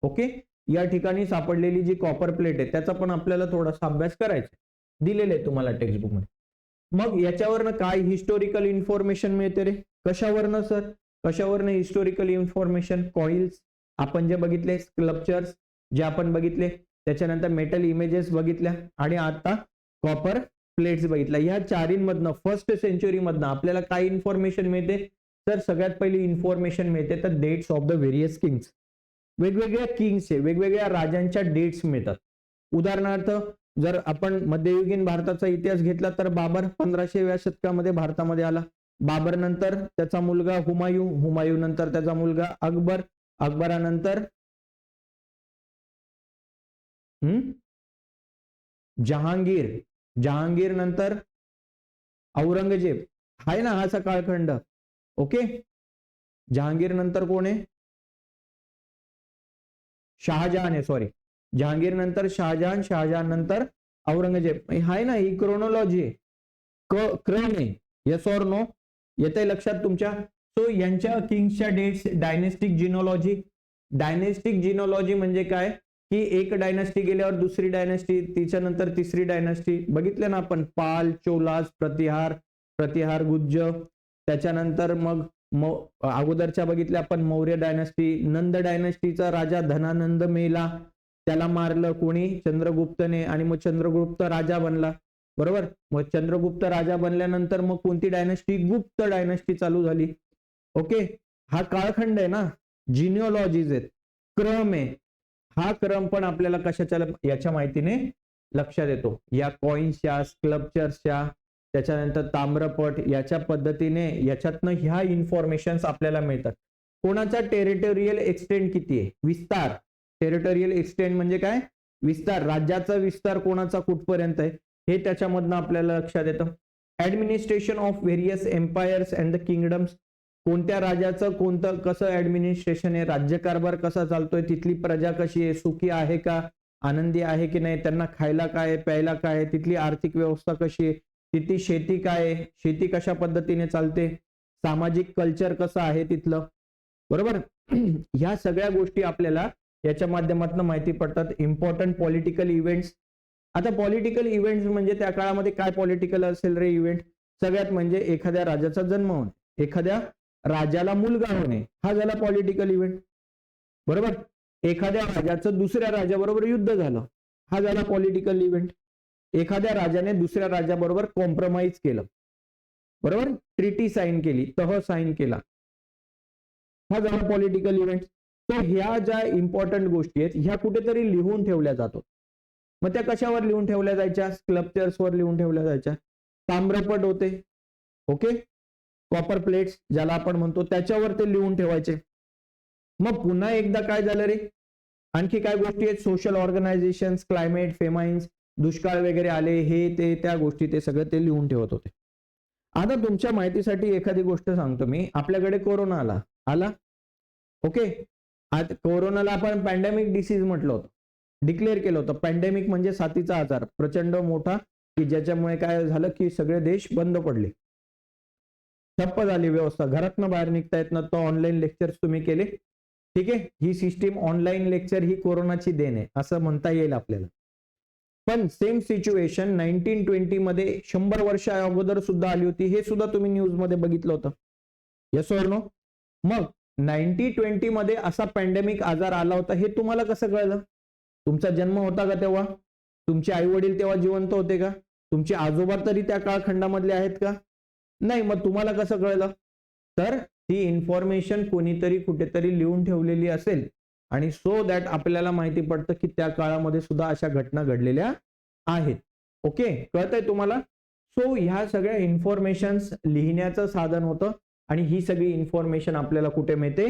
Okay. या ठिकाणी सापडलेली जी कॉपर प्लेट आहे त्याचा पण आपल्याला थोडासा अभ्यास करायचा, दिलेले आहे तुम्हाला टेक्स्टबुक मध्ये. मग याच्यावरनं काय हिस्टोरिकल इन्फॉर्मेशन मिळते रे? कशावरनं सर? कशावरनं हिस्टोरिकल इन्फॉर्मेशन? कॉइल्स आपण जे बघितले, स्कल्पचर्स जे आपण बघितले, त्याच्यानंतर मेटल इमेजेस बघितल्या, आणि आता कॉपर प्लेट्स बघितल्या. ह्या चारींमधनं फर्स्ट सेंचुरी मधनं आपल्याला काय इन्फॉर्मेशन मिळते? तर सगळ्यात पहिली इन्फॉर्मेशन मिळते तर dates of the various kings. वेगवेगळ्या किंग्सचे, वेगवेगळ्या राजांच्या डेट्स मिळतात. उदाहरणार्थ जर आपण मध्ययुगीन भारताचा इतिहास घेतला तर बाबर 1500व्या शतकामध्ये भारतामध्ये आला. बाबर नंतर त्याचा मुलगा हुमायूं, हुमायूं नंतर त्याचा मुलगा अकबर, अकबरानंतर जहांगीर, जहांगीर नंतर औरंगजेब, आहे ना हा असा काळखंड. ओके. जहांगीर नंतर कोण आहे? शहाजहान आहे, सॉरी. जहांगीर नंतर शहाजहान, शहाजहान नंतर औरंगजेब, आहे ना, ही क्रोनॉलॉजी आहे, क्रम आहे. Yes or no? येते लक्षात तुमच्या? सो यांच्या किंग्सच्या dates, dynastic genealogy. Dynastic genealogy म्हणजे काय की एक डायनेस्टी गेल्यावर दुसरी डायनेस्टी, तिच्यानंतर तिसरी डायनेस्टी. बघितलं ना आपण, पाल, चोलास, प्रतिहार, प्रतिहार गुज्ज, त्याच्यानंतर मग अगोदरच्या बघितल्या आपण मौर्य डायनेस्टी. नंद डायनेस्टीचा राजा धनानंद मेला, त्याला मारलं कोणी? चंद्रगुप्तने, आणि मग चंद्रगुप्त राजा बनला. बरोबर. मग चंद्रगुप्त राजा बनल्यानंतर मग कोणती डायनेस्टी? गुप्त डायनेस्टी चालू झाली. ओके. हा काळखंड आहे ना, जिनिओलॉजीज आहेत, क्रम आहे. हा क्रम पण आपल्याला कशाच्या याच्या माहितीने लक्षात येतो, या कॉइन्सच्या, स्कल्पचर्सच्या, त्याच्यानंतर ताम्रपट, याच्या पद्धतीने याच्यातनं ह्या इन्फॉर्मेशन आपल्याला मिळतात. कोणाचा टेरिटोरियल एक्सटेंड किती आहे? विस्तार. टेरिटोरियल एक्सटेंड म्हणजे काय? विस्तार. राज्याचा विस्तार कोणाचा कुठपर्यंत आहे हे त्याच्यामधनं आपल्याला लक्षात येतं. Administration of various empires and the kingdoms. कोणत्या राजाचं कोणतं कसं ऍडमिनिस्ट्रेशन आहे, राज्यकारभार कसा चालतोय, तिथली प्रजा कशी आहे, सुखी आहे का, आनंदी आहे की नाही, त्यांना खायला काय, प्यायला काय, तिथली आर्थिक व्यवस्था कशी आहे, तिथली शेती काय आहे, शेती कशा पद्धतीने चालते, सामाजिक कल्चर कसं आहे तिथलं. बरोबर. ह्या सगळ्या गोष्टी आपल्याला याच्या माध्यमातून माहिती पडतात. Important political events. आता पॉलिटिकल इव्हेंट्स म्हणजे त्या काळामध्ये काय पॉलिटिकल असेल रे इव्हेंट? सगळ्यात म्हणजे एखाद्या राजाचा जन्म होणे, एखाद्या राजाला मुलगा होणे, हा झाला पॉलिटिकल इव्हेंट. बरोबर. एखाद्या राजाचं दुसऱ्या राजाबरोबर युद्ध झालं, हा झाला पॉलिटिकल इव्हेंट. एखाद्या राजाने दुसऱ्या राजाबरोबर कॉम्प्रोमाइज केलं, बरोबर, ट्रिटी साईन केली, तह साईन केला, हा झाला पॉलिटिकल इव्हेंट. तर ह्या ज्या इम्पॉर्टंट गोष्टी आहेत ह्या कुठेतरी लिहून ठेवल्या जातात. मग त्या कशावर लिहून ठेवल्या जायच्या? स्कल्पचर्सवर लिहून ठेवल्या जायच्या. ताम्रपट होते, ओके, कॉपर प्लेट्स ज्याला आपण म्हणतो, त्याच्यावर ते लिहून ठेवायचे. मग पुन्हा एकदा काय झालं रे, आणखी काय गोष्टी आहेत? सोशल ऑर्गनायझेशन, क्लायमेट, फेमाइन्स, दुष्काळ वगैरे आले, हे ते त्या गोष्टी ते सगळं ते लिहून ठेवत होते. आता तुमच्या माहितीसाठी एखादी गोष्ट सांगतो मी. आपल्याकडे कोरोना आला, ओके. आता कोरोनाला आपण पॅन्डेमिक डिसीज म्हटलं होतं, डिक्लेअर केलं होतं. पॅन्डेमिक म्हणजे साथीचा आजार, प्रचंड मोठा, की ज्याच्यामुळे काय झालं की सगळे देश बंद पडले, ठप्प झाली व्यवस्था, घरातनं बाहेर निघता येत नव्हतं. ऑनलाईन लेक्चर्स तुम्ही केले, ठीक आहे. ही सिस्टीम ऑनलाईन लेक्चर ही कोरोनाची देण आहे असं म्हणता येईल आपल्याला. पण सेम सिच्युएशन 1920 मध्ये 100 वर्ष अगोदर सुद्धा आली होती, हे सुद्धा तुम्ही न्यूज मध्ये बघितलं होतं. Yes or no? मग 1920 मध्ये असा पॅन्डेमिक आजार आला होता हे तुम्हाला कसं कळलं? तुमचा जन्म होता का तेव्हा? तुमचे आई वडील तेव्हा जिवंत होते का? तुमचे आजोबा तरी त्या काळखंडामधले आहेत का? नाही. मग तुम्हाला कसं कळलं? तर ती इन्फॉर्मेशन कोणीतरी कुठेतरी लिहून ठेवलेली असेल, आणि सो दॅट आपल्याला माहिती पडतं की त्या काळामध्ये सुद्धा अशा घटना घडलेल्या आहेत. ओके, कळतंय तुम्हाला? सो ह्या सगळ्या इन्फॉर्मेशन्स लिहिण्याचं साधन होतं, आणि ही सगळी इन्फॉर्मेशन आपल्याला कुठे मिळते?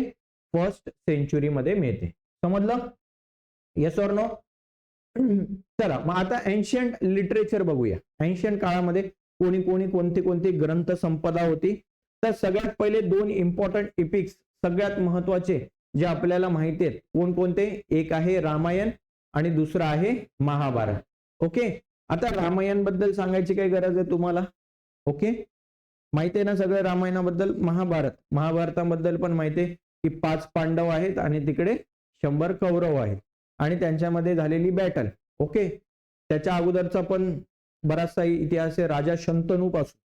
फर्स्ट सेंचुरी मध्ये मिळते. समजलं? Yes or no? चला मग आता एन्शियंट लिटरेचर बघूया. एन्शियंट काळामध्ये कोणी कोणी कोणती कोणती ग्रंथ संपदा होती? तर सगळ्यात पहिले 2 इम्पॉर्टंट इपिक्स सगळ्यात महत्वाचे जे आपल्याला माहिती आहेत, कोणकोणते? एक आहे रामायण आणि दुसरं आहे महाभारत. ओके. आता रामायण बद्दल सांगायची काही गरज आहे तुम्हाला? ओके. माहिती आहे ना सगळं रामायणाबद्दल. महाभारताबद्दल पण माहिती आहे की 5 पांडव आहेत आणि तिकडे 100 कौरव आहेत आणि त्यांच्यामध्ये झालेली बॅटल. ओके, त्याच्या अगोदरचा पण बराचसा इतिहास आहे राजा शंतनू पासून.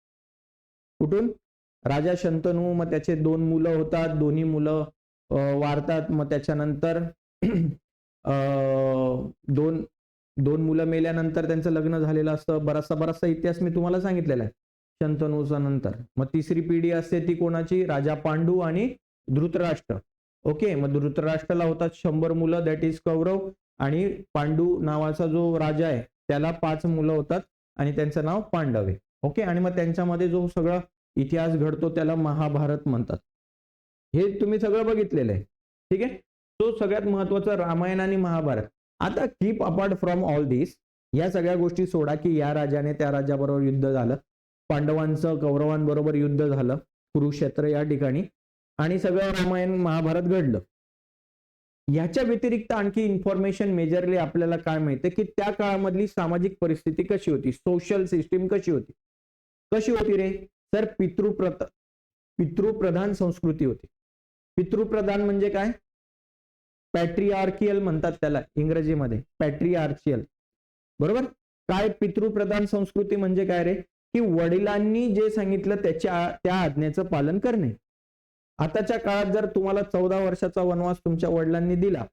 कुठून? राजा शंतनू, मग त्याचे 2 मुलं होतात, दोन्ही मुलं वारतात, मग त्याच्यानंतर दोन मुलं मेल्यानंतर त्यांचं लग्न झालेलं असतं. बराचसा इतिहास मी तुम्हाला सांगितलेला आहे शंतनूचा नंतर. मग तिसरी पिढी असते ती कोणाची? राजा पांडू आणि धृतराष्ट्र. ओके, मग धृतराष्ट्राला होतात 100 मुलं, दॅट इज कौरव, आणि पांडू नावाचा जो राजा आहे त्याला 5 मुलं होतात आणि त्यांचं नाव पांडव आहे. ओके, आणि मग त्यांच्यामध्ये जो सगळा इतिहास घडतो त्याला महाभारत म्हणतात. हे तुम्ही सगळं बघितलेलं आहे. ठीक आहे, तो सगळ्यात महत्वाचा रामायण आणि महाभारत. आता कीप अपार्ट फ्रॉम ऑल दिस, या सगळ्या गोष्टी सोडा की या राजाने त्या राजाबरोबर युद्ध झालं, पांडवांचं कौरवांबरोबर युद्ध झालं कुरुक्षेत्र या ठिकाणी, आणि सगळं रामायण महाभारत घडलं. याच्या व्यतिरिक्त आणखी इन्फॉर्मेशन मेजरली आपल्याला काय मिळते की त्या काळामधली सामाजिक परिस्थिती कशी होती, सोशल सिस्टीम कशी होती रे सर? पितृप्रधान संस्कृती होती. पितृप्रधान म्हणजे काय? पॅट्रिआर्कियल म्हणतात त्याला इंग्रजीमध्ये, पॅट्रिआर्कियल. बरोबर? काय पितृप्रधान संस्कृती म्हणजे काय रे? की वडिलांनी जे सांगितलं त्या आज्ञेचं पालन करणे. आताच्या काळात जर तुम्हाला 14 वर्षाचा वनवास तुमच्या वडिलांनी दिला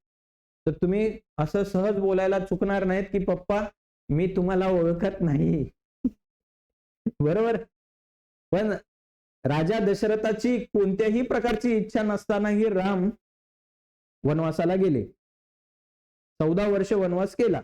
तर तुम्ही असं सहज बोलायला चुकणार नाहीत की पप्पा मी तुम्हाला ओळखत नाही. बरोबर? पण राजा दशरथाची कोणत्याही प्रकारची इच्छा नसतानाही राम वनवासाला गेले. 14 वर्ष वनवास केला.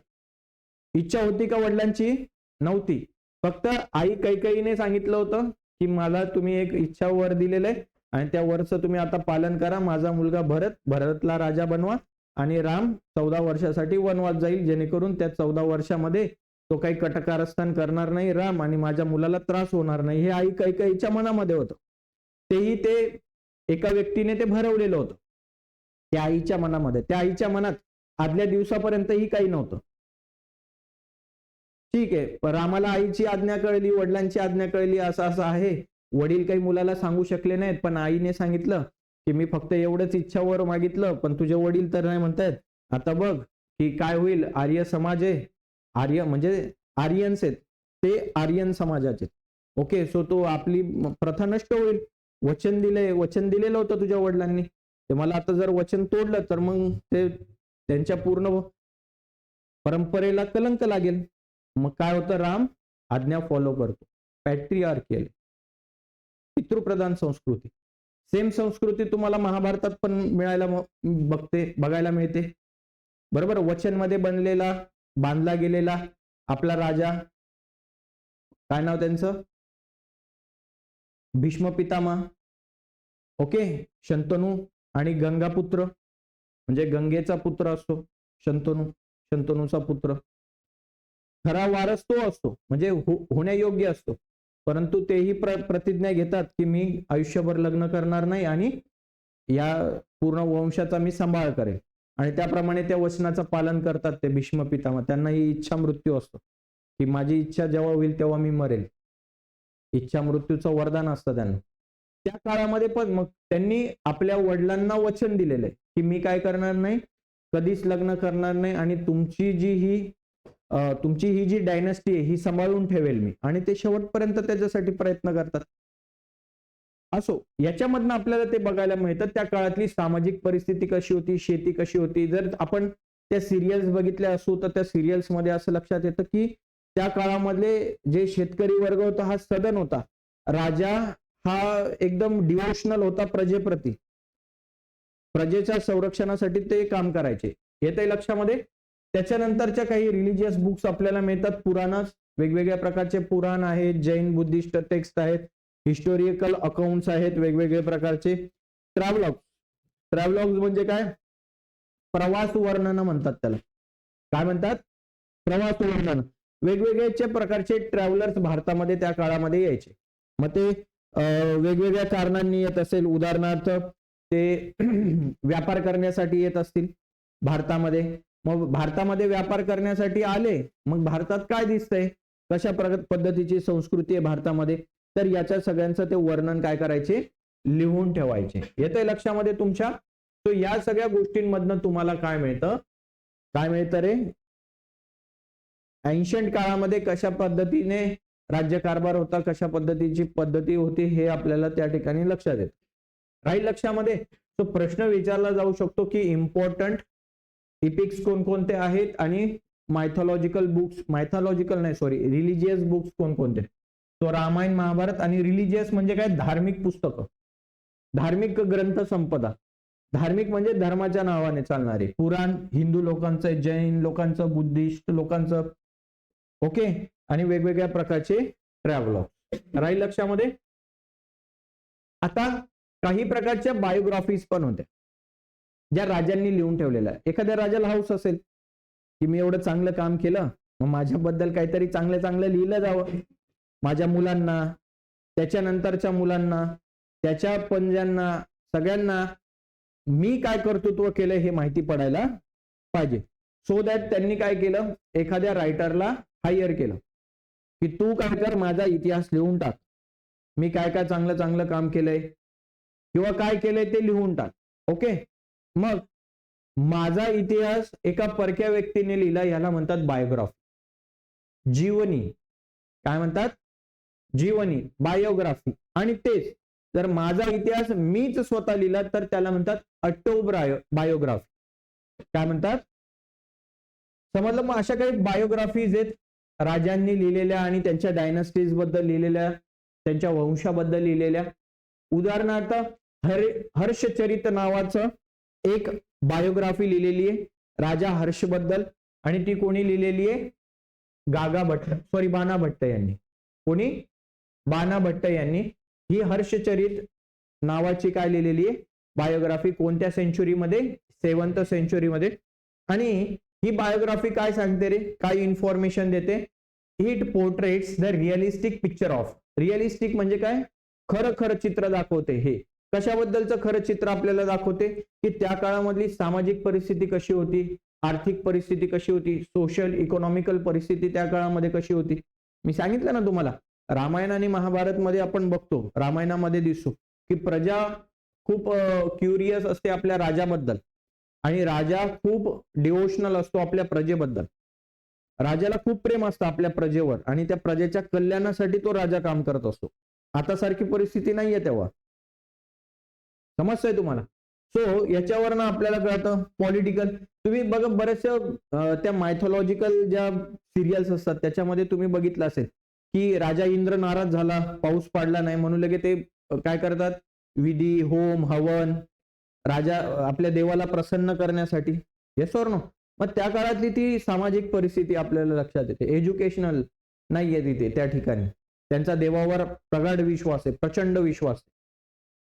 इच्छा होती का वडिलांची? नव्हती. फक्त आई कैकेयीने सांगितलं होतं की मला तुम्ही एक इच्छा वर दिलेलं आहे आणि त्या वरचं तुम्ही आता पालन करा. माझा मुलगा भरतला राजा बनवा आणि राम 14 वर्षासाठी वनवास जाईल, जेणेकरून त्या 14 वर्षामध्ये तो काही कटकारस्थान करणार नाही राम, आणि माझ्या मुलाला त्रास होणार नाही. हे आई कैकेयीच्या मनामध्ये होतं. तेही ते एका व्यक्तीने ते भरवलेलं होतं त्या आईच्या मनामध्ये. त्या आईच्या मनात आदल्या दिवसापर्यंतही काही नव्हतं. ठीक आहे, पण रामाला आईची आज्ञा कळली, वडिलांची आज्ञा कळली, असं आहे. वडील काही मुलाला सांगू शकले नाहीत, पण आईने सांगितलं की मी फक्त एवढंच इच्छावर मागितलं, पण तुझे वडील तर नाही म्हणतायत. आता बघ की काय होईल. आर्य समाज आहे, आर्य म्हणजे आर्यन्स आहेत, ते आर्यन समाजाचे. ओके, सो तो आपली प्रथा नष्ट होईल. वचन दिलेलं होतं तुझ्या वडिलांनी, ते मला आता जर वचन तोडलं तर मग ते त्यांच्या पूर्ण परंपरेला कलंक लागेल. मग काय होतं? राम आज्ञा फॉलो करतो. पॅट्रिआर्कियल, पितृप्रधान संस्कृती. सेम संस्कृती तुम्हाला महाभारतात पण बघायला मिळते. बरोबर? वचनमध्ये बांधला गेलेला आपला राजा, काय नाव त्यांचं? भीष्म पितामह. ओके, शंतनू आणि गंगापुत्र, म्हणजे गंगेचा पुत्र असतो शंतनूचा पुत्र. खरा वारस तो असतो, म्हणजे होण्यायोग्य असतो, परंतु तेही प्रतिज्ञा घेतात की मी आयुष्यभर लग्न करणार नाही आणि या पूर्ण वंशाचा मी सांभाळ करेल, आणि त्याप्रमाणे त्या वचनाचं पालन करतात ते भीष्म पितामह. त्यांना ही इच्छा मृत्यू असतो की माझी इच्छा जेव्हा होईल तेव्हा मी मरेल. इच्छा मृत्यूचं वरदान असतं त्यांना. त्या काळामध्ये पण मग त्यांनी आपल्या वडिलांना वचन दिलेलं आहे की मी काय करणार नाही, कधीच लग्न करणार नाही, आणि तुमची ही जी डायनॅस्टी आहे ही सांभाळून ठेवेल मी, आणि ते शेवटपर्यंत त्याच्यासाठी प्रयत्न करतात. असो, याच्यामधनं आपल्याला ते बघायला मिळतं त्या काळातली सामाजिक परिस्थिती कशी होती, शेती कशी होती. जर आपण त्या सिरियल्स बघितल्या असू तर त्या सिरियल्स मध्ये असं लक्षात येतं की त्या काळामधले जे शेतकरी वर्ग होता हा सदन होता. राजा हा एकदम डिवोशनल होता प्रजेप्रती. प्रजेच्या संरक्षणासाठी ते काम करायचे. येतंय लक्षामध्ये? त्याच्यानंतरच्या काही रिलिजियस बुक्स आपल्याला मिळतात, पुराणास, वेगवेगळ्या प्रकारचे पुराण आहेत, जैन बुद्धिस्ट टेक्स्ट आहेत, हिस्टोरिकल अकाउंट्स आहेत वेगवेगळ्या प्रकारचे. ट्रॅव्हलॉग्स म्हणजे काय? प्रवास वर्णन म्हणतात त्याला. काय म्हणतात? प्रवास वर्णन. वेगवेगळ्या प्रकारचे ट्रॅव्हलर्स भारतामध्ये त्या काळामध्ये यायचे. मग ते वेगवेगळ्या कारणांनी येत असेल, उदाहरणार्थ ते व्यापार करण्यासाठी येत असतील भारतामध्ये. मग भारतामध्ये व्यापार करण्यासाठी आले, मग भारतात काय दिसतंय, कशा पद्धतीची संस्कृती आहे भारतामध्ये, तर याच्या सगळ्यांचं ते वर्णन काय करायचे, लिहून ठेवायचे. येतंय लक्षामध्ये तुमच्या? तो या सगळ्या गोष्टींमधनं तुम्हाला काय मिळतं, काय मिळतं रे, एन्शंट काळामध्ये कशा पद्धतीने राज्यकारभार होता, कशा पद्धतीची पद्धती होती, हे आपल्याला त्या ठिकाणी लक्षात येतं. राहील लक्षामध्ये? तो प्रश्न विचारला जाऊ शकतो की इम्पॉर्टंट इपिक्स कोणकोणते आहेत आणि मायथॉलॉजिकल बुक्स, मायथॉलॉजिकल नाही सॉरी रिलिजियस बुक्स कोणकोणते. तो रामायण महाभारत. आणि रिलिजियस म्हणजे काय, धार्मिक पुस्तकं, धार्मिक ग्रंथ संपदा. धार्मिक म्हणजे धर्माच्या नावाने चालणारे पुराण, हिंदू लोकांचं, जैन लोकांचं, बुद्धिस्ट लोकांचं, ओके, आणि वेगवेगळ्या प्रकारचे ट्रॅव्हलॉग्स. राहील लक्षामध्ये? आता काही प्रकारच्या बायोग्राफीज पण होत्या ज्या राजांनी लिहून ठेवलेल्या. एखाद्या राजाला हाऊस असेल की मी एवढं चांगलं काम केलं, मग माझ्याबद्दल काहीतरी चांगलं चांगलं लिहिलं जावं, माझ्या मुलांना, त्याच्यानंतरच्या मुलांना, त्याच्या पंजांना, सगळ्यांना मी काय कर्तृत्व केलं हे माहिती पडायला पाहिजे. सो दॅट त्यांनी काय केलं, एखाद्या रायटरला हायर केलं की तू काय कर, माझा इतिहास लिहून टाक, मी काय काय चांगलं चांगलं काम केलंय किंवा काय केलंय ते लिहून टाक. ओके, मग माझा इतिहास एका परक्या व्यक्तीने लिहिला, याला म्हणतात बायोग्राफी, जीवनी. काय म्हणतात? जीवनी, बायोग्राफी. आणि तेच जर माझा इतिहास मीच स्वतः लिहिला तर त्याला म्हणतात ऑटोबायोग्राफी. काय म्हणतात? समजलं? मग अशा काही बायोग्राफीज आहेत राजांनी लिहिलेल्या आणि त्यांच्या डायनास्टीज बद्दल लिहिलेल्या, त्यांच्या वंशाबद्दल लिहिलेल्या. उदाहरणार्थ हर्षचरित नावाचं एक बायोग्राफी लिहिलेली आहे राजा हर्ष बद्दल, आणि ती कोणी लिहिलेली आहे, बाणा भट्ट यांनी. कोणी? बाणा भट्ट यांनी ही हर्षचरित नावाची काय लिहिलेली आहे, बायोग्राफी. कोणत्या सेंचुरीमध्ये? 7th सेंचुरीमध्ये. आणि ही बायोग्राफी काय सांगते रे, काय इन्फॉर्मेशन देते? It portraits the realistic picture of. Realistic म्हणजे काय, खरं खरं चित्र दाखवते. हे कशाबद्दलचं खरं चित्र आपल्याला दाखवते की त्या काळामधली सामाजिक परिस्थिती कशी होती, आर्थिक परिस्थिती कशी होती, सोशल इकॉनॉमिकल परिस्थिती त्या काळामध्ये कशी होती. मी सांगितलं ना तुम्हाला, रामायण आणि महाभारत मध्ये आपण बघतो, रामायणामध्ये दिसतो की प्रजा खूप क्युरियस असते आपल्या राजाबद्दल, आणि राजा खूप डिवोशनल असतो आपल्या प्रजेबद्दल. राजाला खूप प्रेम असतं आपल्या प्रजेवर, आणि त्या प्रजेच्या कल्याणासाठी तो राजा काम करत असतो. आता सारखी परिस्थिती नाहीये तेव्हा. समजतंय तुम्हाला? सो याच्यावरनं आपल्याला कळतं पॉलिटिकल. तुम्ही बघा बरेचशा त्या मायथॉलॉजिकल ज्या सिरियल्स असतात त्याच्यामध्ये तुम्ही बघितलं असेल की राजा इंद्र नाराज झाला, पाऊस पडला नाही म्हणून लगे ते काय करतात, विधी, होम, हवन, राजा आपल्या देवाला प्रसन्न करण्यासाठी. Yes or no? मग त्या काळातली ती सामाजिक परिस्थिती आपल्याला लक्षात येते. एज्युकेशनल नाहीये तिथे त्या ठिकाणी. त्यांचा देवावर प्रगाढ विश्वास आहे, प्रचंड विश्वास आहे,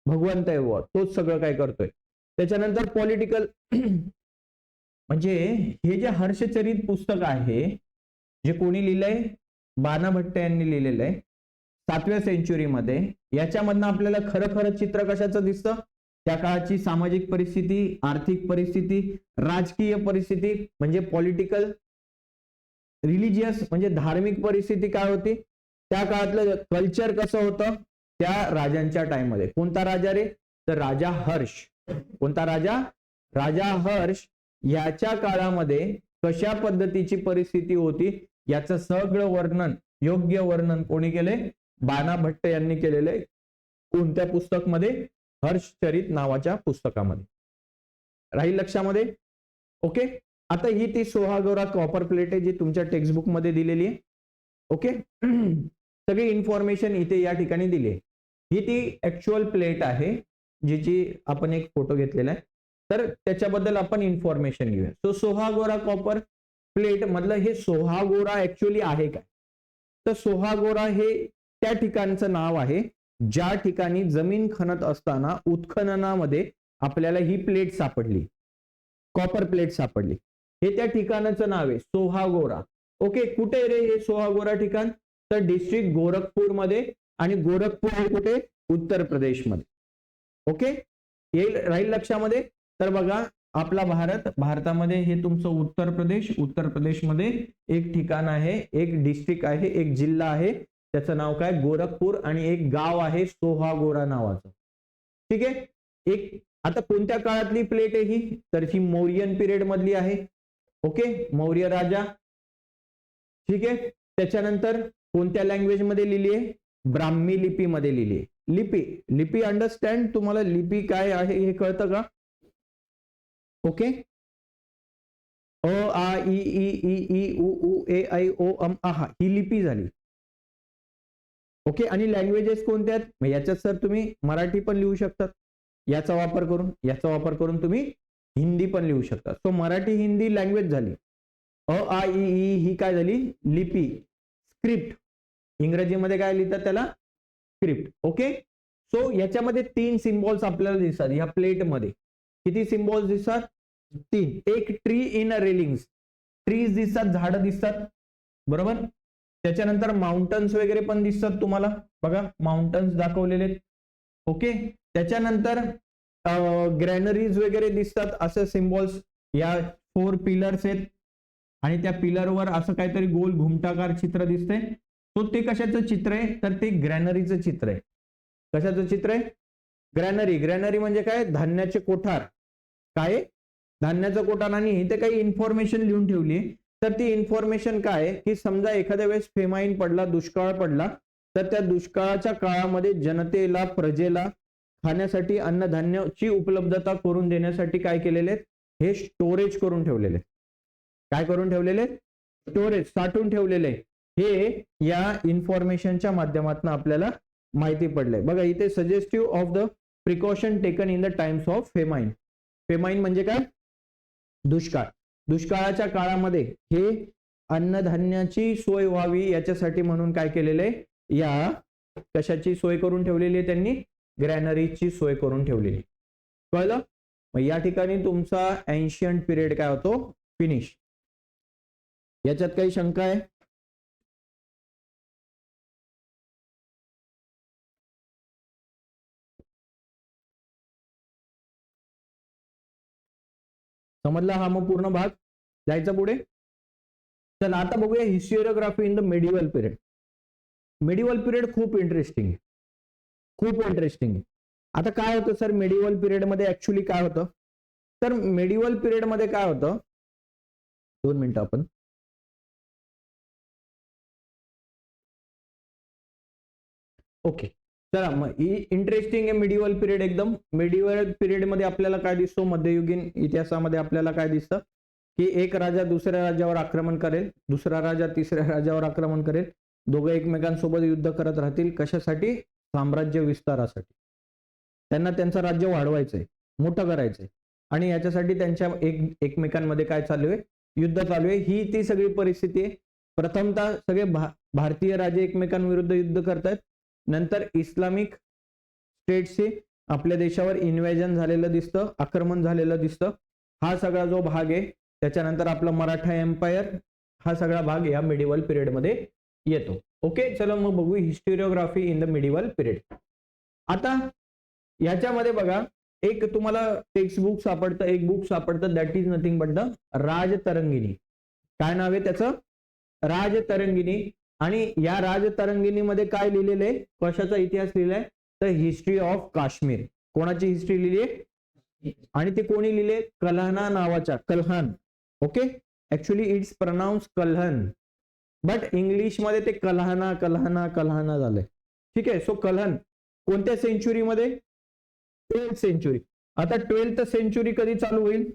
भगवंत आहे व तोच सगळं काय करतोय. त्याच्यानंतर पॉलिटिकल म्हणजे हे जे हर्षचरित पुस्तक आहे, जे कोणी लिहिलंय, बाणा भट्ट यांनी लिहिलेलं आहे 7व्या सेंचुरीमध्ये. याच्यामधनं आपल्याला खरं खरं चित्र कशाचं दिसतं, त्या काळाची सामाजिक परिस्थिती, आर्थिक परिस्थिती, राजकीय परिस्थिती म्हणजे पॉलिटिकल, रिलिजियस म्हणजे धार्मिक परिस्थिती काय होती, त्या काळातलं कल्चर कसं होतं त्या राजांच्या टाइममध्ये. कोणता राजा रे, तर राजा हर्ष. कोणता राजा? राजा हर्ष. याच्या काळामध्ये कशा पद्धतीची परिस्थिती होती याचं सगळं वर्णन, योग्य वर्णन कोणी केले, बाणा भट्ट यांनी केलेलं आहे. कोणत्या पुस्तकमध्ये? हर्षचरित नावाच्या पुस्तकामध्ये. राहील लक्षामध्ये? ओके. आता ही ती सोहागोरा कॉपर प्लेट आहे जी तुमच्या टेक्स्टबुक मध्ये दिलेली आहे. ओके, सगळी इन्फॉर्मेशन इथे या ठिकाणी दिली आहे. ही ती ऍक्च्युअल प्लेट आहे जिची आपण एक फोटो घेतलेला आहे, तर त्याच्याबद्दल आपण इन्फॉर्मेशन घेऊया. सो सोहागोरा कॉपर प्लेट मधलं हे सोहागोरा ऍक्च्युअली आहे काय, तर सोहागोरा हे त्या ठिकाणचं नाव आहे ज्या ठिकाणी जमीन खणत असताना उत्खननामध्ये आपल्याला ही प्लेट सापडली, कॉपर प्लेट सापडली. हे त्या ठिकाणाचं नाव आहे सोहागोरा. ओके, कुठे रे हे सोहागोरा ठिकाण, तर डिस्ट्रिक्ट गोरखपूर मध्ये, आणि गोरखपूर हे कुठे, उत्तर प्रदेश मध्ये. ओके, येईल, राहील लक्षामध्ये. तर बघा आपला भारतामध्ये हे तुमचं उत्तर प्रदेश, उत्तर प्रदेश मध्ये एक ठिकाण आहे, एक डिस्ट्रिक्ट आहे, एक जिल्हा आहे त्याचं नाव काय, गोरखपूर, आणि एक गाव आहे सोहागोरा नावाचं. ठीक आहे. एक आता कोणत्या काळातली प्लेट आहे ही, तर ही मौर्यन पिरियड मधली आहे. ओके, मौर्य राजा. ठीक आहे. त्याच्यानंतर कोणत्या लँग्वेज मध्ये लिहिली आहे, ब्राह्मी लिपी मध्ये लिहिली आहे. लिपी अंडरस्टँड, तुम्हाला लिपी काय आहे हे कळतं का? ओके, अ आ इ ई ई ई उ ऊ ए ऐ ओ अम आहा ही लिपी झाली. ओके, आणि लँग्वेजेस कोणत्या आहेत, मग याच्यात सर तुम्ही मराठी पण लिहू शकतात, याचा वापर करून तुम्ही हिंदी पण लिहू शकता. सो मराठी हिंदी लँग्वेज झाली. अ आ इ ई ही काय झाली, लिपी. स्क्रिप्ट, इंग्रजीमध्ये काय लिहितात त्याला, स्क्रिप्ट. ओके, सो याच्यामध्ये 3 सिम्बॉल्स आपल्याला दिसतात या प्लेटमध्ये. किती सिम्बॉल्स दिसतात, 3. एक tree in a railings, trees दिसतात, झाडं दिसतात, बरोबर. त्याच्यानंतर माउंटन्स वगैरे पण दिसतात तुम्हाला, बघा माउंटन्स दाखवलेले. ओके, त्याच्यानंतर ग्रॅनरीज वगैरे दिसतात, असं सिम्बॉल्स. या 4 पिलर्स आहेत आणि त्या पिलरवर असं काहीतरी गोल घुमटाकार चित्र दिसतंय. तो ते कशाचं चित्र आहे, तर ते ग्रॅनरीचं चित्र आहे. कशाचं चित्र आहे, ग्रॅनरी म्हणजे काय, धान्याचे कोठार. काय, धान्याचं कोठार. आणि इथे काही इन्फॉर्मेशन लिहून ठेवली, तर ती इन्फॉर्मेशन काय, की समजा एखाद्या वेळेस फेमाईन पडला, दुष्काळ पडला, तर त्या दुष्काळाच्या काळामध्ये जनतेला, प्रजेला खाण्यासाठी अन्नधान्याची उपलब्धता करून देण्यासाठी काय केलेले, हे स्टोरेज करून ठेवलेले. काय करून ठेवलेले, स्टोरेज, साठवून ठेवलेले. हे या इन्फॉर्मेशनच्या माध्यमातून आपल्याला माहिती पडलंय. बघा इथे suggestive of the precaution taken in the times of famine. Famine म्हणजे काय, दुष्काळ. दुष्काळाच्या काळामध्ये हे अन्नधान्याची सोय व्हावी याच्यासाठी म्हणून काय केलेलं आहे, या कशाची सोय करून ठेवलेली आहे त्यांनी, ग्रॅनरीची सोय करून ठेवलेली. कळलं. मग या ठिकाणी तुमचा एन्शियंट पिरियड काय होतो, फिनिश. याच्यात काही शंका आहे, समजला हा मग पूर्ण भाग. जायचा पुढे. चला आता बघूया historiography in the medieval period. Medieval period खूप इंटरेस्टिंग आहे, खूप इंटरेस्टिंग आहे. आता काय होतं सर मेडिवल पिरियड मध्ये, ऍक्च्युली काय होतं, तर मेडिवल पिरियड मध्ये काय होतं, 2 मिनिटं आपण. ओके, चला मग इंटरेस्टिंग आहे मेडिवल पिरियड एकदम. मेडिवल पिरियड मध्ये आपल्याला काय दिसतो, मध्ययुगीन इतिहासामध्ये आपल्याला काय दिसतं, की एक राजा दुसऱ्या राज्यावर आक्रमण करेल, दुसरा राजा तिसऱ्या राज्यावर आक्रमण करेल, दोघं एकमेकांसोबत युद्ध करत राहतील. कशासाठी, साम्राज्य विस्तारासाठी. त्यांना त्यांचं राज्य वाढवायचंय, मोठं करायचंय, आणि याच्यासाठी त्यांच्या एकमेकांमध्ये काय चालू आहे, युद्ध चालू आहे. ही ती सगळी परिस्थिती आहे. प्रथमतः सगळे भारतीय राजे एकमेकांविरुद्ध युद्ध करतायत. नंतर इस्लामिक स्टेट्सचे आपल्या देशावर इन्व्हेजन झालेलं दिसतं, आक्रमण झालेलं दिसतं. हा सगळा जो भाग आहे, त्याच्यानंतर आपला मराठा एम्पायर, हा सगळा भाग या मिडिवल पिरियड मध्ये येतो. ओके, चला मग बघू historiography in the medieval period. आता याच्यामध्ये बघा, एक तुम्हाला टेक्स्ट बुक सापडतं, एक बुक सापडतं, that is nothing but the Rajatarangini. काय नाव आहे त्याचं, राजतरंगिणी. आणि या राजतरंगिणीमध्ये काय लिहिलेलं आहे, कशाचा इतिहास लिहिलाय, तर हिस्ट्री ऑफ काश्मीर. कोणाची हिस्ट्री लिहिली आहे, आणि ते कोणी लिहिले, कल्हाना नावाच्या, Kalhan. Okay, actually it's pronounce Kalhan, but English मध्ये ते कल्हाना कल्हाना कल्हाना झालंय. ठीक आहे. सो कल्हन कोणत्या सेंचुरीमध्ये, 12th सेंचुरी. आता 12th सेंचुरी कधी चालू होईल,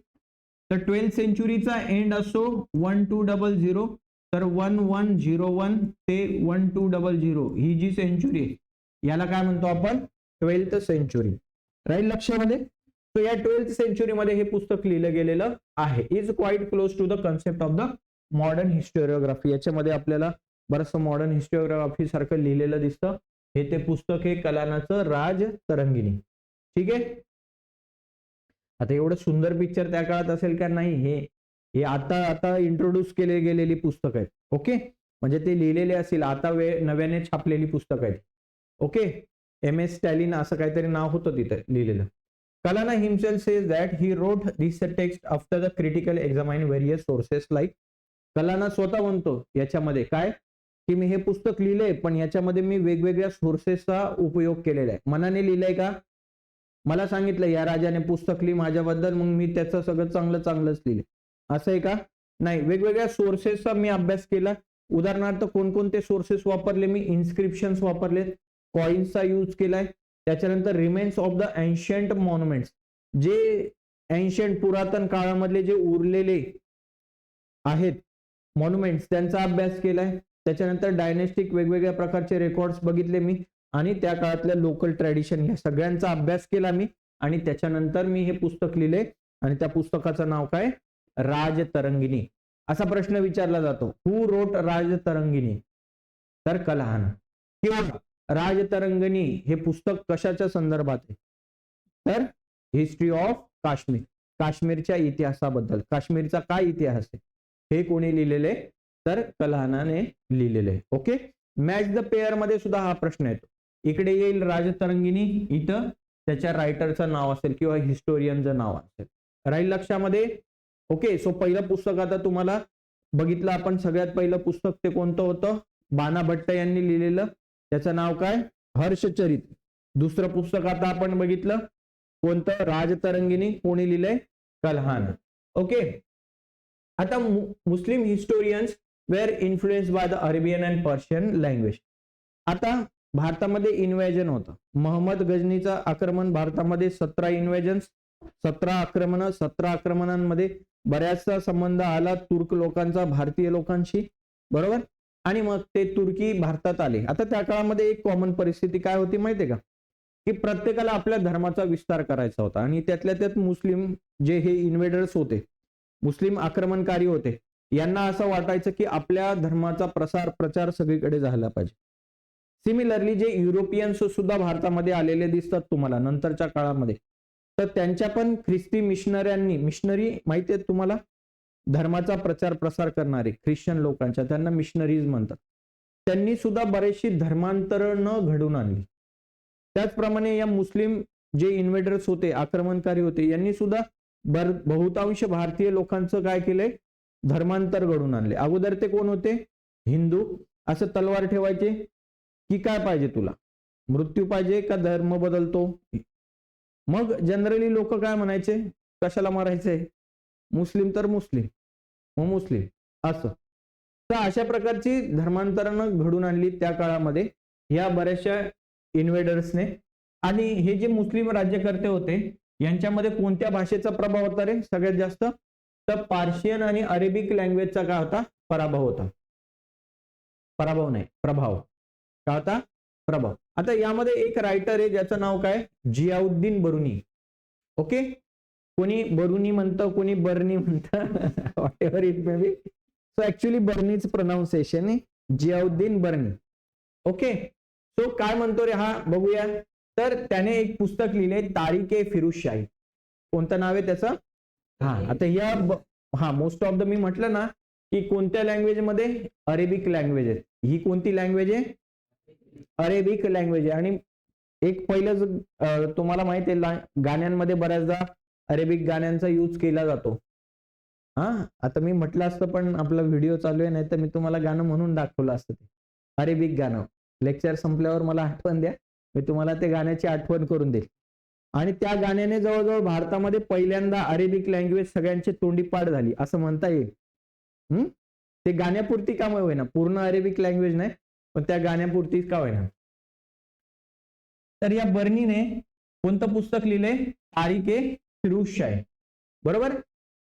तर 12th सेंचुरीचा एंड असतो 1200, तर 1101 ते 1200 ही जी सेंचुरी आहे, याला काय म्हणतो आपण, 12th सेंचुरी. राईट, लक्षामध्ये. सो या 12th सेंचुरी मध्ये हे पुस्तक लिहिलं गेलेलं आहे. Is quite close to the concept of the modern historiography. याच्यामध्ये आपल्याला बरंचसं मॉडर्न हिस्टोरियोग्राफी सारखं लिहिलेलं दिसतं. हे ते पुस्तक आहे कलानाचं, राजतरंगिणी. ठीक आहे. आता एवढं सुंदर पिक्चर त्या काळात असेल का, नाही, हे आता इंट्रोड्यूस केले गेलेली पुस्तक आहेत. ओके, म्हणजे ते लिहिलेले असेल, आता नव्याने छापलेली पुस्तक आहेत. ओके, MS स्टॅलिन असं काहीतरी नाव होतं तिथे लिहिलेलं. Kalana himself says that he wrote this text after the critical examine various sources like. Kalana स्वतः म्हणतो याच्यामध्ये काय, की मी हे पुस्तक लिहिलंय पण याच्यामध्ये मी वेगवेगळ्या सोर्सेसचा उपयोग केलेला आहे. मनाने लिहिलंय का? मला सांगितलं या राजाने पुस्तक लिहि माझ्याबद्दल, मग मी त्याचं सगळं चांगलंच लिहिले असं आहे का? नाही, वेगवेगळ्या सोर्सेसचा मी अभ्यास केला. उदाहरणार्थ कोणकोणते सोर्सेस वापरले मी? इन्स्क्रिप्शन्स वापरले, कॉइन्सचा यूज केलाय, त्याच्यानंतर remains of the ancient monuments, जे एन्शियंट पुरातन काळामधले जे उरलेले आहेत मॉन्युमेंट्स त्यांचा अभ्यास केलाय, त्याच्यानंतर डायनेस्टिक वेगवेगळ्या प्रकारचे रेकॉर्ड्स बघितले मी आणि त्या काळातल्या लोकल ट्रॅडिशन या सगळ्यांचा अभ्यास केला मी आणि त्याच्यानंतर मी हे पुस्तक लिहिले आणि त्या पुस्तकाचं नाव काय? राजतरंगिणी. असा प्रश्न विचारला जातो, हु रोट राजतरंगिणी? तर कलहान. किंवा राजतरंगिणी हे पुस्तक कशाच्या संदर्भात आहे? तर हिस्ट्री ऑफ काश्मीर, काश्मीरच्या इतिहासाबद्दल. काश्मीरचा काय इतिहास आहे हे कोणी लिहिलेले? तर कलहानाने लिहिलेले. ओके, मॅच द पेअर मध्ये सुद्धा हा प्रश्न येतो. इकडे येईल राजतरंगिणी, इथं त्याच्या रायटरचं नाव असेल किंवा हिस्टोरियनचं नाव असेल. राहील लक्षामध्ये? ओके, सो पहिलं पुस्तक आता तुम्हाला बघितलं आपण. सगळ्यात पहिलं पुस्तक ते कोणतं होतं? बाणा भट्ट यांनी लिहिलेलं, त्याचं नाव काय? हर्षचरित. दुसरं पुस्तक आता आपण बघितलं कोणतं? राजतरंगिणी. कोणी लिहिलंय? कलहान. ओके, आता Muslim historians were influenced by the Arabian and Persian language. आता भारतामध्ये इन्व्हेजन होतं. मोहम्मद गजनीचं आक्रमण, भारतामध्ये 17 इन्व्हेजन्स, 17 आक्रमण. 17 आक्रमणांमध्ये बऱ्याचसा संबंध आला तुर्क लोकांचा भारतीय लोकांशी, बरोबर? आणि मग ते तुर्की भारतात आले. आता त्या काळामध्ये एक कॉमन परिस्थिती काय होती माहितीये का? की प्रत्येकाला आपल्या धर्माचा विस्तार करायचा होता आणि त्यातल्या त्यात मुस्लिम जे हे इन्व्हेडर्स होते, मुस्लिम आक्रमणकारी होते, यांना असं वाटायचं की आपल्या धर्माचा प्रचार सगळीकडे झाला पाहिजे. सिमिलरली जे युरोपियन्स सुद्धा भारतामध्ये आलेले दिसतात तुम्हाला नंतरच्या काळामध्ये, तर त्यांच्या पण ख्रिस्ती मिशनऱ्यांनी, मिशनरी माहिती आहे तुम्हाला, धर्माचा प्रसार करणारे ख्रिश्चन लोकांच्या, त्यांना मिशनरीज म्हणतात, त्यांनी सुद्धा बरेचशी धर्मांतरणं घडून आणली. त्याचप्रमाणे या मुस्लिम जे इन्व्हेडर्स होते, आक्रमणकारी होते, यांनी सुद्धा बहुतांश भारतीय लोकांचं काय केलंय? धर्मांतर घडून आणले. अगोदर ते कोण होते? हिंदू. असं तलवार ठेवायचे की काय पाहिजे तुला? मृत्यू पाहिजे का धर्म बदलतो? मग जनरली लोक काय म्हणायचे? कशाला मारायचे? मुस्लिम तर मुस्लिम, मग मुस्लिम असं. तर अशा प्रकारची धर्मांतरणं घडून आणली त्या काळामध्ये या बऱ्याचशा इन्व्हेडर्सने. आणि हे जे मुस्लिम राज्यकर्ते होते यांच्यामध्ये कोणत्या भाषेचा प्रभाव होता रे सगळ्यात जास्त? तर पार्शियन आणि अरेबिक लँग्वेजचा काय होता? प्रभाव होता. प्रभाव काय होता? प्रभाव. आता यामध्ये एक रायटर आहे ज्याचं नाव काय? जियाउद्दीन बरुनी. ओके, कोणी बरुनी म्हणतं, कोणी बर्नी म्हणतं, whatever it may be. So actually बर्नीच प्रोनाउन्सिएशन आहे, जियाउद्दीन बर्नी. ओके, सो काय म्हणतो रे हा? बघूया. तर त्याने एक पुस्तक लिहिले, तारीखे फिरोजशाही. कोणतं नाव आहे त्याचं? आता या मोस्ट ऑफ द मी म्हटलं ना की कोणत्या लँग्वेज मध्ये? अरेबिक लँग्वेज आहे. ही कोणती लँग्वेज आहे? अरेबिक लँग्वेज आहे. आणि एक पहिलं तुम्हाला माहिती आहे गाण्यांमध्ये बऱ्याचदा अरेबिक गाण्यांचा यूज केला जातो. आता मी म्हटलं असतं पण आपला व्हिडिओ चालू आहे, नाही तर मी तुम्हाला गाणं म्हणून दाखवलं असतं. ते अरेबिक गाणं लेक्चर संपल्यावर मला आठवण द्या, मी तुम्हाला ते गाण्याची आठवण करून देईल. आणि त्या गाण्याने जवळजवळ भारतामध्ये पहिल्यांदा अरेबिक लँग्वेज सगळ्यांची तोंडीपाठ झाली असं म्हणता येईल. ते गाण्यापुरती का होईना, पूर्ण अरेबिक लँग्वेज नाही पण त्या गाण्यापुरती का होईना. तर या बर्नीने कोणतं पुस्तक लिहिले? तारीखे फिरोजशाही, बरोबर.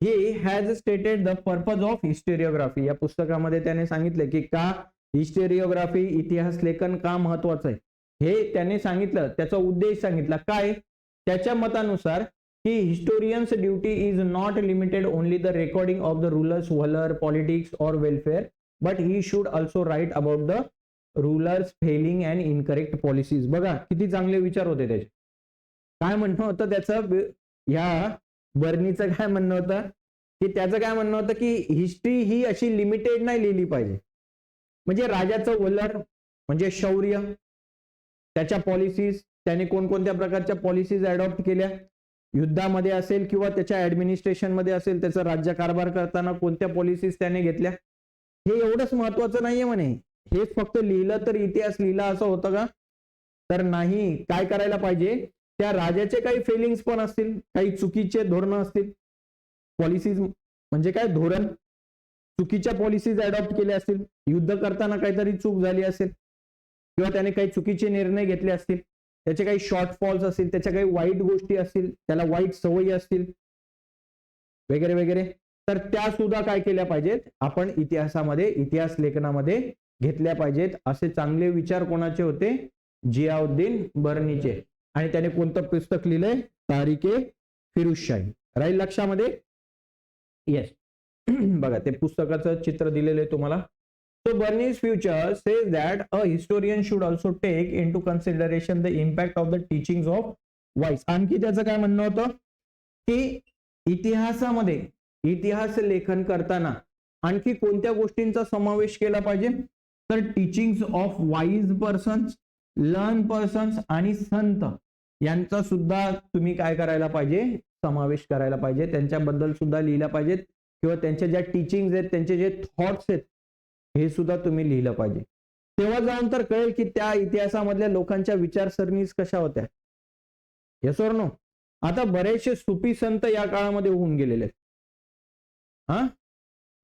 हे has stated the purpose of historiography. या पुस्तकामध्ये त्याने सांगितलं की का हिस्टोरिओग्राफी, इतिहास लेखन का महत्वाचं आहे हे त्याने सांगितलं. त्याचा उद्देश सांगितला. काय? त्याच्या मतानुसार की historians duty is not limited only the recording of the rulers whole politics और welfare, but he should also write about the rulers failing and incorrect policies. बघा किती चांगले विचार होते त्याचे. काय म्हणणं होतं त्याचं? ह्या बर्नीचं काय म्हणणं होतं की त्याचं काय म्हणणं होतं की हिस्ट्री ही अशी लिमिटेड नाही लिहिली पाहिजे. म्हणजे राजाचं वलर म्हणजे शौर्य, त्याच्या पॉलिसीज, त्याने कोणकोणत्या प्रकारच्या पॉलिसीज अडॉप्ट केल्या, युद्धामध्ये असेल किंवा त्याच्या ऍडमिनिस्ट्रेशन मध्ये असेल, त्याचा राज्यकारभार करताना कोणत्या पॉलिसीज त्याने घेतल्या, हे एवढंच महत्वाचं नाहीये म्हणे. हेच फक्त लिहिलं तर इतिहास लिहिला असं होतं का? तर नाही. काय करायला पाहिजे, त्या राजाचे काही फेलिंग्स पण असतील, काही चुकीचे धोरणं असतील, पॉलिसीज म्हणजे काय धोरण, चुकीच्या पॉलिसीज अडॉप्ट केल्या असतील, युद्ध करताना काहीतरी चूक झाली असेल किंवा त्याने काही चुकीचे निर्णय घेतले असतील, त्याचे काही शॉर्टफॉल्स असतील, त्याच्या काही वाईट गोष्टी असतील, त्याला वाईट सवयी असतील वगैरे वगैरे, तर त्या सुद्धा काय केल्या पाहिजेत आपण इतिहासामध्ये, इतिहास लेखनामध्ये घेतल्या पाहिजेत. असे चांगले विचार कोणाचे होते? जियाउद्दीन बर्नीचे. आणि त्याने कोणतं पुस्तक लिहिलंय? तारिके फिरुजशाही. राहील लक्षामध्ये? येस. बघा ते पुस्तकाचं चित्र दिलेलं आहे तुम्हाला. So Bernie's future says that a historian should also take into consideration the impact of the teachings of wise. आणखी त्याचं काय म्हणणं होतं की इतिहासामध्ये, इतिहास लेखन करताना आणखी कोणत्या गोष्टींचा समावेश केला पाहिजे? तर teachings of wise persons, learn persons आणि संत यांचा सुद्धा तुम्ही काय करायला पाहिजे? समावेश करायला पाहिजे. त्यांच्याबद्दल सुद्धा लिहिला पाहिजेत किंवा त्यांच्या ज्या टीचिंग्स आहेत, त्यांचे जे थॉट्स आहेत, हे सुद्धा तुम्ही लिहिलं पाहिजे. तेव्हा जाऊन तर कळेल की त्या इतिहासामधल्या लोकांच्या विचारसरणीच कशा होत्या. Yes or no? आता बरेचसे सुफी संत या काळामध्ये होऊन गेलेले आहेत. हा,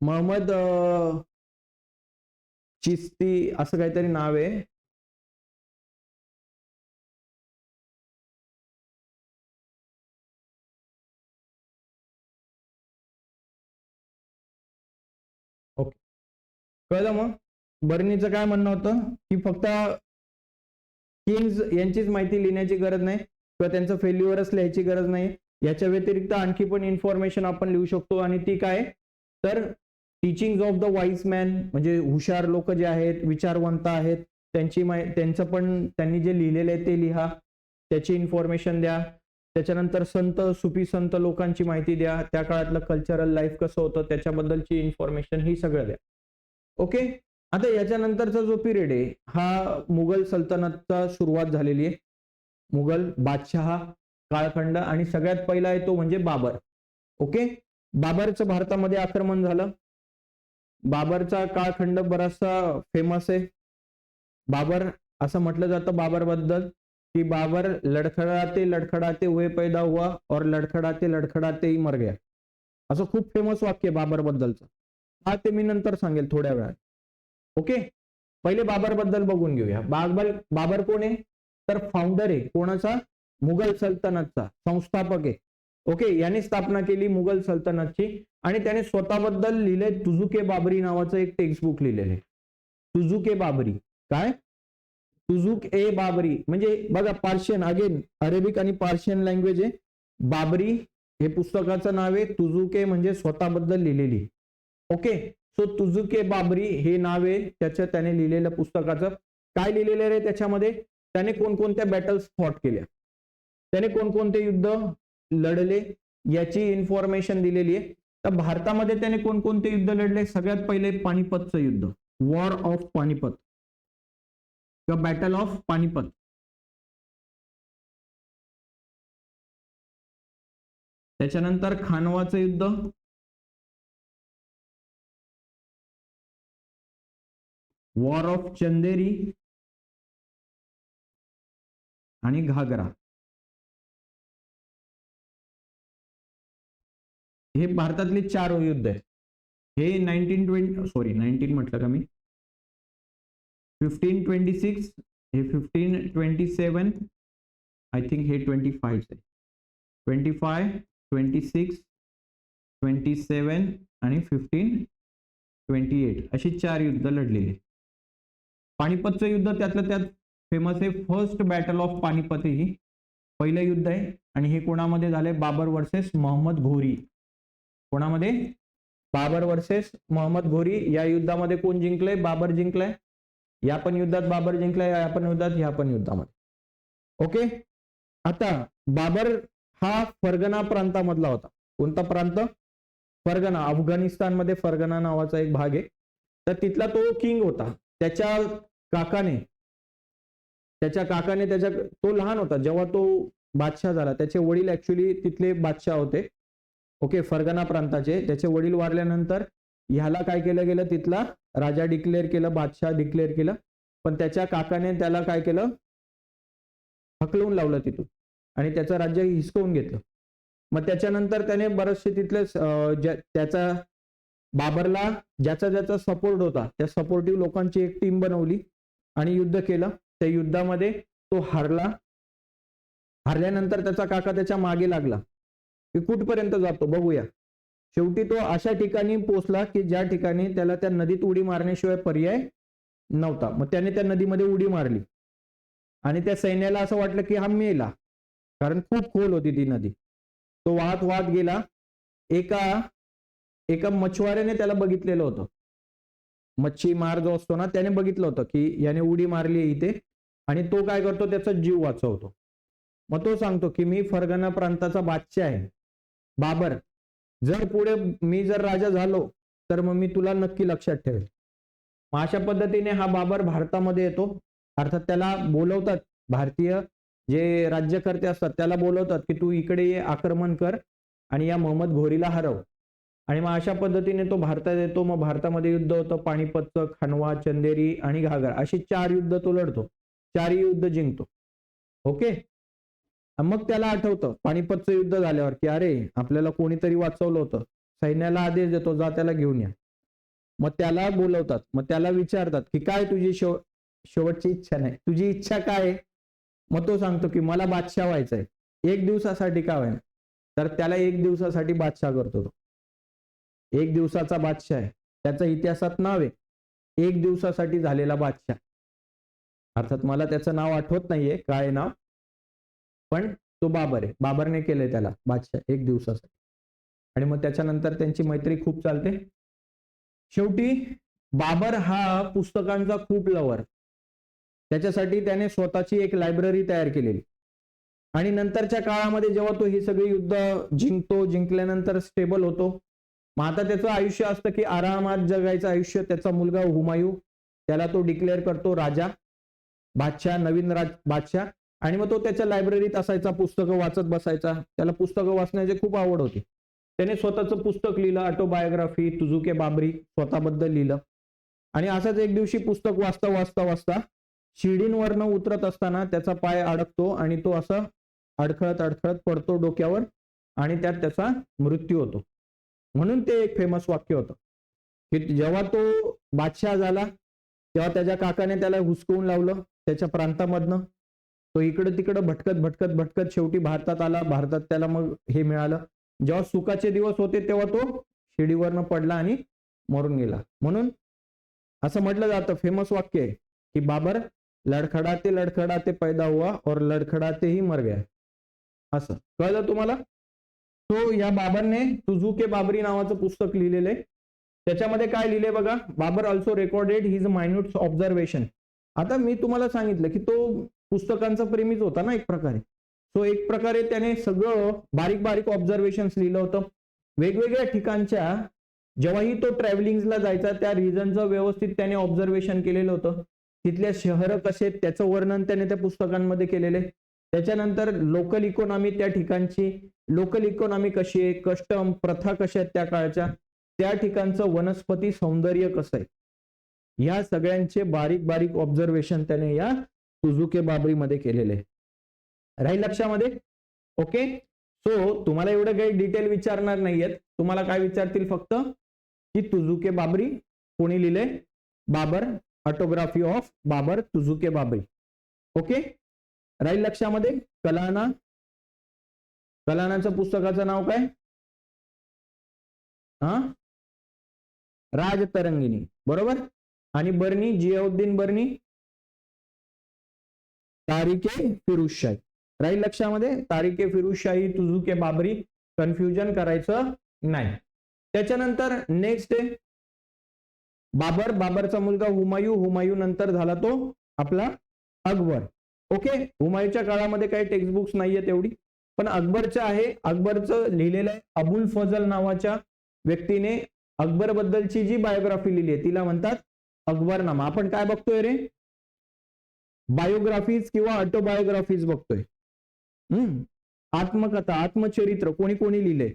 मोहम्मद चिश्ती असं काहीतरी नाव आहे. ओके, कळलं मग? बर्नीचं काय म्हणणं होतं की फक्त किंग्स यांचीच माहिती लिहिण्याची गरज नाही किंवा त्यांचं फेल्युअरच लिहायची गरज नाही. याच्या व्यतिरिक्त आणखी पण इन्फॉर्मेशन आपण लिहू शकतो. आणि ती काय? तर teachings of the wise man, म्हणजे हुशार लोक जे आहेत, विचारवंत आहेत, त्यांचं पण त्यांनी जे लिहिलेलं आहे ते लिहा, त्याची इन्फॉर्मेशन द्या. त्याच्यानंतर संत, सुफी संत लोकांची माहिती द्या, त्या काळातलं कल्चरल लाईफ कसं होतं त्याच्याबद्दलची इन्फॉर्मेशन, ही सगळं द्या. ओके. आता याच्यानंतरचा जो पिरियड आहे हा मुघल सल्तनतचा सुरुवात झालेली आहे. मुघल बादशहा काळखंड, आणि सगळ्यात पहिला आहे तो म्हणजे बाबर. ओके. बाबरचं भारतामध्ये आक्रमण झालं. बाबरचा काळखंड बराचसा फेमस आहे. बाबर असं म्हटलं जातं बाबर बद्दल की बाबर लडखड़ाते लडखड़ाते हुए पैदा हुआ और लडखड़ाते लडखड़ाते ही मर गया. असं खूप फेमस वाक्य आहे बाबर बद्दलचं. हा ते मी नंतर सांगेल थोड्या वेळात. ओके. पहिले बाबर बद्दल बघून घेऊया. बाबर कोण आहे? तर फाउंडर आहे. कोणाचा? मुघल सल्तनतचा संस्थापक आहे. ओके. याने स्थापना केली मुघल सल्तनतची, आणि त्याने स्वतःबद्दल लिहिलंय तुझुके बाबरी नावाचं एक टेक्स्ट बुक लिहिलेलं आहे. तुझुके बाबरी. काय? तुझुक ए बाबरी म्हणजे बघा पार्शियन, अगेन अरेबिक आणि पार्शियन लँग्वेज आहे. बाबरी हे पुस्तकाचं नाव आहे. तुझुके म्हणजे स्वतःबद्दल लिहिलेली. ओके. सो तुझुके बाबरी हे नाव आहे त्याने लिहिलेलं पुस्तकाचं. काय लिहिलेलं आहे त्याच्यामध्ये? त्याने कोणकोणत्या बॅटल्स फॉट केल्या, त्याने कोणकोणते युद्ध लढले, याची इन्फॉर्मेशन दिलेली आहे. तर भारतामध्ये त्याने कोणकोणते युद्ध लढले? सगळ्यात पहिले पानिपतचं युद्ध, वॉर ऑफ पानिपत किंवा बॅटल ऑफ पानिपत. त्याच्यानंतर खानवाचं युद्ध, वॉर ऑफ चंदेरी आणि घागरा. हे भारतातले 4 युद्ध आहेत. हे 19 म्हटलं का मी, 1526, हे 1527, आय थिंक हे 25 आहे. 25, 26, 27 आणि 1528 अशी 4 युद्ध लढलेली. पानिपतचं युद्ध त्यातलं त्यात फेमस आहे. फर्स्ट बॅटल ऑफ पानिपत ही पहिलं युद्ध आहे, आणि हे कोणामध्ये झालंय? बाबर वर्सेस मोहम्मद घोरी. कोणामध्ये? बाबर वर्सेस मोहम्मद घोरी. या युद्धामध्ये कोण जिंकलंय? बाबर जिंकलाय. या पण युद्धात बाबर जिंकलाय, या पण युद्धात, ह्या पण युद्धामध्ये. ओके. आता बाबर हा फरगना प्रांतामधला होता. कोणता प्रांत? फरगना. अफगाणिस्तानमध्ये फरगना नावाचा एक भाग आहे. तर तिथला तो किंग होता. त्याच्या काकाने तो लहान होता जेव्हा तो बादशाह झाला. त्याचे वडील ऍक्च्युली तिथले बादशाह होते. ओके. फरगना प्रांताचे. त्याचे वडील वारल्यानंतर ह्याला काय केलं गेलं? तिथला राजा डिक्लेअर केलं, बादशाह डिक्लेअर केलं, पण त्याच्या काकाने त्याला काय केलं, हकलवून लावलं तिथून आणि त्याचं राज्य हिसकवून घेतलं. मग त्याच्यानंतर त्याने बरेचसे तिथले त्याचा बाबरला ज्याचा ज्याचा सपोर्ट होता त्या सपोर्टिव्ह लोकांची एक टीम बनवली आणि युद्ध केलं. त्या युद्धामध्ये तो हरल्यानंतर त्याचा काका त्याच्या मागे लागला की कुठपर्यंत जातो बघूया. शेवटी तो अशा ठिकाणी पोहोचला की ज्या ठिकाणी त्याला त्या नदीत उडी मारण्याशिवाय पर्याय नव्हता. मग त्याने त्या नदीमध्ये उडी मारली आणि त्या सैन्याला असं वाटलं की हा मेला, कारण खूप खोल होती ती नदी. तो वाहत वाहत गेला. एका मच्छवाऱ्याने त्याला बघितलेलं होतं, मच्छीमार जो असतो ना त्याने बघितलं होतं की याने उडी मारली इथे, आणि तो काय करतो, त्याचा जीव वाचवतो. मग तो सांगतो की मी फरगना प्रांताचा बादशाह आहे बाबर, जर पुढे मी जर राजा झालो तर मग मी तुला नक्की लक्षात ठेवेल. मग अशा पद्धतीने हा बाबर भारतामध्ये येतो. अर्थात त्याला बोलवतात, भारतीय जे राज्यकर्ते असतात त्याला बोलवतात की तू इकडे ये, आक्रमण कर आणि या मोहम्मद घोरीला हरव. आणि मग अशा पद्धतीने तो भारतात येतो. मग भारतामध्ये युद्ध होतं, पानिपतचं, खानवा, चंदेरी आणि घाघर, अशी 4 युद्ध तो लढतो. 4 युद्ध जिंकतो. ओके. मग त्याला आठवतं पानिपतचं युद्ध झाल्यावर की अरे आपल्याला कोणीतरी वाचवलं होतं. सैन्याला आदेश देतो, जा त्याला घेऊन या. मग त्याला बोलवतात. मग त्याला विचारतात की काय तुझी शेवटची इच्छा, नाही तुझी इच्छा काय आहे. मग तो सांगतो की मला बादशाह व्हायचंय, 1 दिवसासाठी का व्हायना. तर त्याला 1 दिवसासाठी बादशाह करतो. तो 1 दिवसाचा बादशाह आहे, त्याचा इतिहासात नाव आहे 1 दिवसासाठी झालेला बादशाह. अर्थात मला त्याचं नाव आठवत नाहीये काय नाव, पण तो बाबर आहे. बाबरने केलंय त्याला बादशाह 1 दिवसासाठी. आणि मग त्याच्यानंतर त्यांची मैत्री खूप चालते. शेवटी बाबर हा पुस्तकांचा खूप लवर, त्याच्यासाठी त्याने स्वतःची एक लायब्ररी तयार केलेली. आणि नंतरच्या काळामध्ये जेव्हा तो ही सगळी युद्ध जिंकतो, जिंकल्यानंतर स्टेबल होतो, मग आता त्याचं आयुष्य असतं की आरामात जगायचं आयुष्य. त्याचा मुलगा हुमायूं, त्याला तो डिक्लेअर करतो राजा, बादशाह, नवीन बादशाह. आणि मग तो त्याच्या लायब्ररीत असायचा, पुस्तकं वाचत बसायचा. त्याला पुस्तकं वाचण्याची खूप आवड होती. त्याने स्वतःचं पुस्तक लिहिलं, ऑटोबायोग्राफी, तुझुके बाबरी, स्वतःबद्दल लिहिलं. आणि असंच एक दिवशी पुस्तक वाचता वाचता वाचता शिडींवरनं उतरत असताना त्याचा पाय अडकतो आणि तो असा अडखळत अडखळत पडतो डोक्यावर आणि त्यात त्याचा मृत्यू होतो. म्हणून ते एक फेमस वाक्य होतं की जेव्हा तो बादशाह झाला तेव्हा त्याच्या काकाने त्याला हुसकवून लावलं त्याच्या प्रांतामधनं. तो इकडं तिकडं भटकत भटकत भटकत शेवटी भारतात आला. भारतात त्याला मग हे मिळालं. जेव्हा सुखाचे दिवस होते तेव्हा तो शिडीवरनं पडला आणि मरून गेला. म्हणून असं म्हटलं जातं, फेमस वाक्य आहे की बाबर लडखडाते पैदा हुआ और लडखडाते ही मर गया. असं कळलं तुम्हाला. तो या बाबरने तुझुके बाबरी नावाचं पुस्तक लिहिलेलं आहे. त्याच्यामध्ये काय लिहिले बघा, Babar also recorded his minute observation. आता मी तुम्हाला सांगितलं की तो पुस्तकांचा प्रेमीच होता ना एक प्रकारे. सो एक प्रकारे त्याने सगळं बारीक बारीक ऑब्झर्वेशन्स लिहिलं होतं. वेगवेगळ्या ठिकाणच्या जेव्हाही तो ट्रॅव्हलिंगला जायचा त्या रिजनचं व्यवस्थित त्याने ऑब्झर्वेशन केलेलं होतं. तिथल्या शहरं कसे आहेत त्याचं वर्णन त्याने त्या पुस्तकांमध्ये केलेले. त्याच्यानंतर लोकल इकॉनॉमी, त्या ठिकाणची लोकल इकॉनॉमी कशी आहे, कस्टम प्रथा कशा आहेत त्या काळच्या, त्या ठिकाणचं वनस्पती सौंदर्य कसं आहे, या सगळ्यांचे बारीक बारीक ऑब्झर्वेशन त्याने या तुझुके बाबरीमध्ये केलेले. राहील लक्षामध्ये. ओके. सो तुम्हाला एवढं काही डिटेल विचारणार नाहीयेत. तुम्हाला काय विचारतील फक्त की तुझुके बाबरी कोणी लिहिले, Babur, autobiography of Babur, Tuzuke Baburi. Okay. राहील लक्षामध्ये. कलानाचं पुस्तकाचं नाव काय, राजतरंगिणी, बरोबर. आणि बर्नी, जियाउद्दीन बर्नी, तारिके फिरुजशाही. राहील लक्षामध्ये. तारिके फिरुजशाही, तुझुके बाबरी, कन्फ्युजन करायचं नाही. त्याच्यानंतर नेक्स्ट आहे बाबर, बाबरचा मुलगा हुमायूं, हुमायूं नंतर झाला तो आपला अकबर. ओके. हुमायूंच्या काळामध्ये काही टेक्स्ट बुक्स नाहीये तेवढी, पण अकबरचं आहे. अकबरचं लिहिलेलं आहे अबुल फजल नावाच्या व्यक्तीने. अकबर बद्दलची जी बायोग्राफी लिहिली आहे तिला म्हणतात अकबरनामा. आपण काय बघतोय रे, बायोग्राफीज किंवा ऑटोबायोग्राफीज बघतोय. आत्मकथा, आत्मचरित्र कोणी कोणी लिहिले,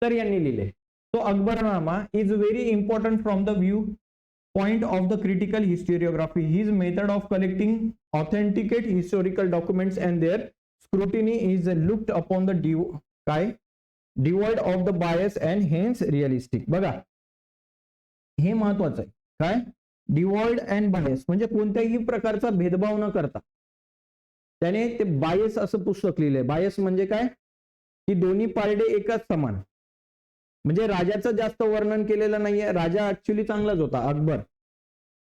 तर यांनी लिहिले. तो Akbarnama is very important from the view point of the critical historiography. His method of collecting authenticate historical documents and their scrutiny is looked upon the devoid of the bias and hence realistic. बघा हे महत्वाचं आहे. काय devoid and bias म्हणजे कोणत्याही प्रकारचा भेदभाव न करता त्याने ते बायस असं पुस्तक लिहिलंय. बायस म्हणजे काय की दोन्ही पारडे एकाच समान. म्हणजे राजाचं जास्त वर्णन केलेलं नाहीये. राजा ऍक्च्युली चांगलाच होता.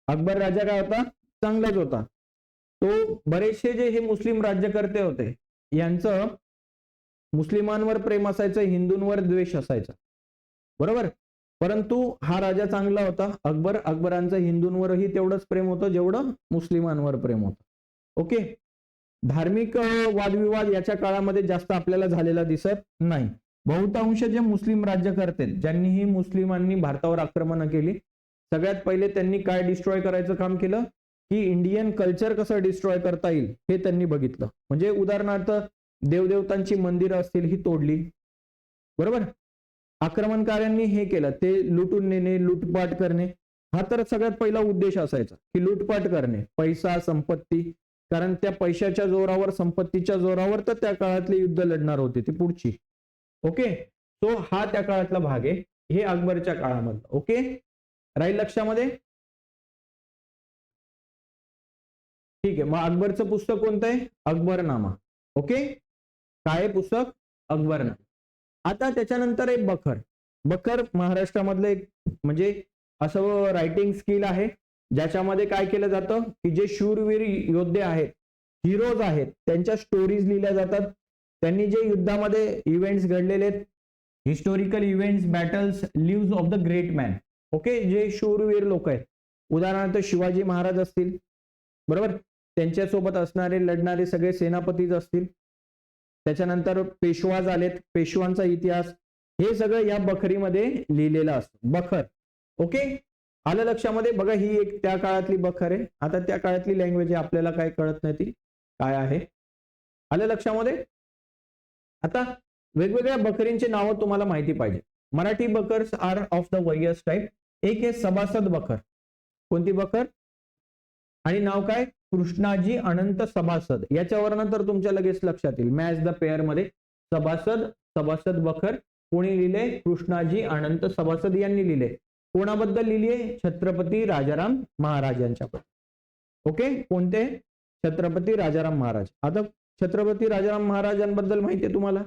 अकबर राजा काय होता, चांगलाच होता. तो बरेचसे जे हे मुस्लिम राज्यकर्ते होते यांचं मुस्लिमांवर प्रेम असायचं, हिंदूंवर द्वेष असायचा, बरोबर. परंतु हा राजा चांगला होता अकबरांचं हिंदूंवरही तेवढंच प्रेम होतं जेवढं मुस्लिमांवर प्रेम होतं. ओके. धार्मिक वादविवाद याच्या काळामध्ये जास्त आपल्याला झालेला दिसत नाही. बहुतांश जे मुस्लिम राज्यकर्ते ज्यांनीही मुस्लिमांनी भारतावर आक्रमण केली, सगळ्यात पहिले त्यांनी काय डिस्ट्रॉय करायचं काम केलं की इंडियन कल्चर कसं डिस्ट्रॉय करता येईल हे त्यांनी बघितलं. म्हणजे उदाहरणार्थ देवदेवतांची मंदिरं असतील ही तोडली, बरोबर. आक्रमणकाऱ्यांनी हे केलं, ते लुटून नेणे, लुटपाट करणे हा तर सगळ्यात पहिला उद्देश असायचा की लुटपाट करणे, पैसा संपत्ती. कारण त्या पैशाच्या जोरावर, संपत्तीच्या जोरावर तर त्या काळातले युद्ध लढणार होते, ती पुढची. ओके. सो हा त्या काळातला भाग आहे, हे अकबरच्या काळामध्ये. ओके, राहील लक्षामध्ये. ठीक आहे. मग अकबरचं पुस्तक कोणतं आहे, अकबरनामा. ओके, काय पुस्तक, अकबरनामा. आता त्याच्यानंतर एक बखर महाराष्ट्रामधलं एक म्हणजे असं रायटिंग स्किल आहे ज्याच्यामध्ये काय केलं जातं की जे शूरवीर योद्धे आहेत, हिरोज आहेत, त्यांच्या स्टोरीज लिहिल्या जातात. त्यांनी जे युद्धामध्ये इव्हेंट्स घडलेले आहेत, historical events, battles, lives of the great man. Okay, जे शूरवीर लोक आहेत, उदाहरणार्थ शिवाजी महाराज असतील, बरोबर, त्यांच्यासोबत असणारे लढणारे सगळे सेनापतीज असतील. त्याच्यानंतर पेशवा झालेत, पेशवांचा इतिहास, हे सगळं या बखरीमध्ये लिहिलेलं असतं. बखर. ओके, आलं लक्षामध्ये. बघा ही एक त्या काळातली बखर आहे. आता त्या काळातली लँग्वेज आहे, आपल्याला काय कळत नाही ती काय आहे. आलं लक्षामध्ये. आता वेगवेगळ्या बखरींचे नावं तुम्हाला माहिती पाहिजे. Marathi bakhars are of the various type. एक आहे सभासद बखर. कोणती बखर आणि नाव काय, कृष्णाजी अनंत सभासद. याच्यावरनं तर तुमच्या लगेच लक्षात येईल, मॅच द पेअर मध्ये सभासद बखर कोणी लिहिले, कृष्णाजी अनंत सभासद यांनी लिहिले. कोणाबद्दल लिहिलीये, छत्रपती राजाराम महाराजांच्याबद्दल. ओके, कोणते, छत्रपती राजाराम महाराज. आता छत्रपती राजाराम महाराजांबद्दल माहिती आहे तुम्हाला,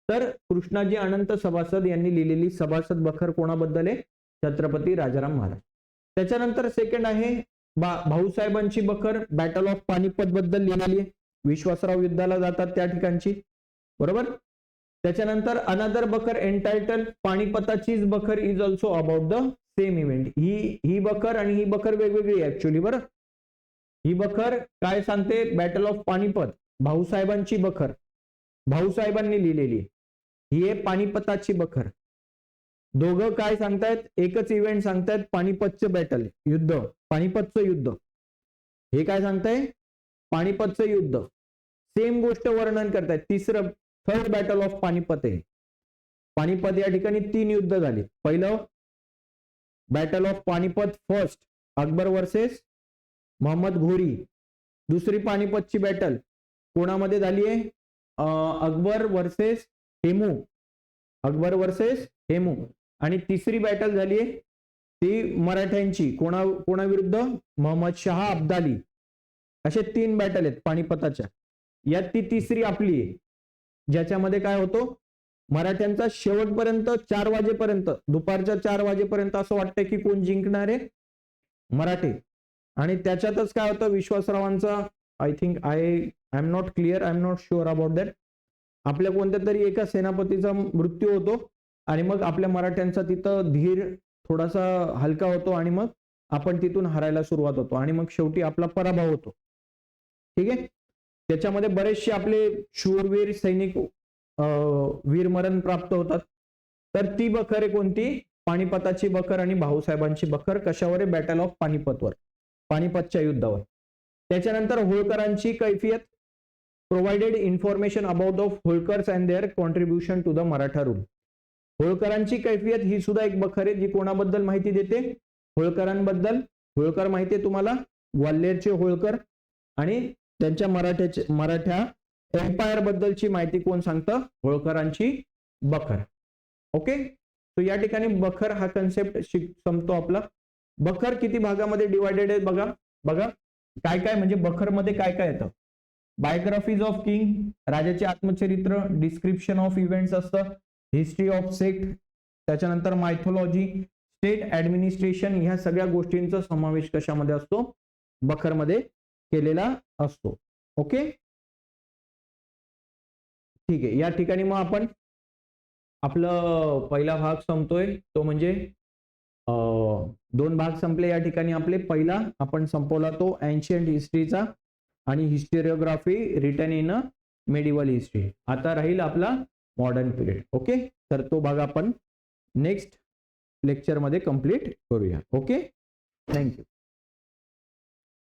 तर कृष्णाजी अनंत सभासद यांनी लिहिलेली सभासद बखर कोणाबद्दल आहे, छत्रपती राजाराम महाराज. त्याच्यानंतर सेकंड आहे भाऊसाहेबांची बखर, बॅटल ऑफ पानिपत बद्दल लिहिलेली आहे. विश्वासराव युद्धाला जातात त्या ठिकाणची, बरोबर. त्याच्यानंतर अनदर बखर एंटायटल पानिपताचीच bakhar is also about the same event. ही बखर आणि ही बखर वेगवेगळी आहे ऍक्च्युअली, बरं. ही बखर काय सांगते, बॅटल ऑफ पानिपत, भाऊसाहेबांची बखर, भाऊसाहेबांनी लिहिलेली. ही आहे पानिपताची बखर. दोघं काय सांगतायत, एकच इव्हेंट सांगतायत, पानिपतचं बॅटल, युद्ध, पानिपतचं युद्ध. हे काय सांगताय, पानिपतचं युद्ध. सेम गोष्ट वर्णन करतायत. तिसरं, थर्ड बॅटल ऑफ पानिपत आहे. पानिपत या ठिकाणी 3 युद्ध झाली. पहिलं battle of Panipat first, Akbar versus Mohammad Ghori. दुसरी पानिपतची बॅटल कोणामध्ये झाली आहे, अकबर वर्सेस हेमू, अकबर वर्सेस हेमू. आणि तिसरी बॅटल झाली आहे ती मराठ्यांची, कोणाविरुद्ध, मोहम्मद शाह अब्दाली. असे 3 बॅटल आहेत पानिपताच्या. यात ती तिसरी आपली आहे, ज्याच्यामध्ये काय होतो, मराठ्यांचा शेवटपर्यंत 4 वाजेपर्यंत, दुपारच्या 4 वाजेपर्यंत असं वाटतंय की कोण जिंकणार आहे, मराठे. आणि त्याच्यातच काय होतं, विश्वासरावांचा, I think I am not clear, I am not sure about that, आपल्या कोणत्या तरी एका सेनापतीचा मृत्यू होतो आणि मग आपल्या मराठ्यांचा तिथं धीर थोडासा हलका होतो आणि मग आपण तिथून हरायला सुरुवात होतो आणि मग शेवटी आपला पराभव होतो. ठीक आहे. त्याच्यामध्ये बरेचसे आपले शूरवीर सैनिक वीरमरण प्राप्त होतात. तर ती बखर आहे कोणती, पानिपताची बखर आणि भाऊसाहेबांची बखर. कशावर आहे, बॅटल ऑफ पानिपतवर, पानिपतच्या युद्धावर. त्याच्यानंतर होळकरांची कैफियत, provided information about the Holkars and their contribution to the Maratha rule. होळकरांची कैफियत ही सुद्धा एक बखर आहे जी कोणाबद्दल माहिती देते, होळकरांबद्दल, होळकर माहिती आहे तुम्हाला, ग्वाल्हेरचे होळकर, आणि त्यांच्या मराठा एम्पायर बद्दलची माहिती कोण सांगतं? होळकरांची बखर. ओके, तो या ठिकाणी बखर हा कन्सेप्ट संपतो आपला. बखर किती भागामध्ये डिवायडेड आहे बघा. बघा काय काय म्हणजे बखर मध्ये काय काय येतं? बायोग्राफीज ऑफ किंग, राजाचे आत्मचरित्र, डिस्क्रिप्शन ऑफ इव्हेंट्स असतं, हिस्ट्री ऑफ सेक्ट, त्याच्यानंतर मायथोलॉजी, स्टेट ऍडमिनिस्ट्रेशन, ह्या सगळ्या गोष्टींचा समावेश कशामध्ये असतो? बखरमध्ये केलेला असतो. ओके, ठीक आहे. या ठिकाणी मग आपण आपलं पहिला भाग संपतोय, तो म्हणजे 2 भाग संपले या ठिकाणी आपले. पहिला आपण संपवला तो एन्शियंट हिस्ट्रीचा आणि historiography written in a medieval history. आता राहील आपला मॉडर्न पिरियड. ओके, तर तो भाग आपण नेक्स्ट लेक्चरमध्ये कंप्लीट करूया. Okay, thank you.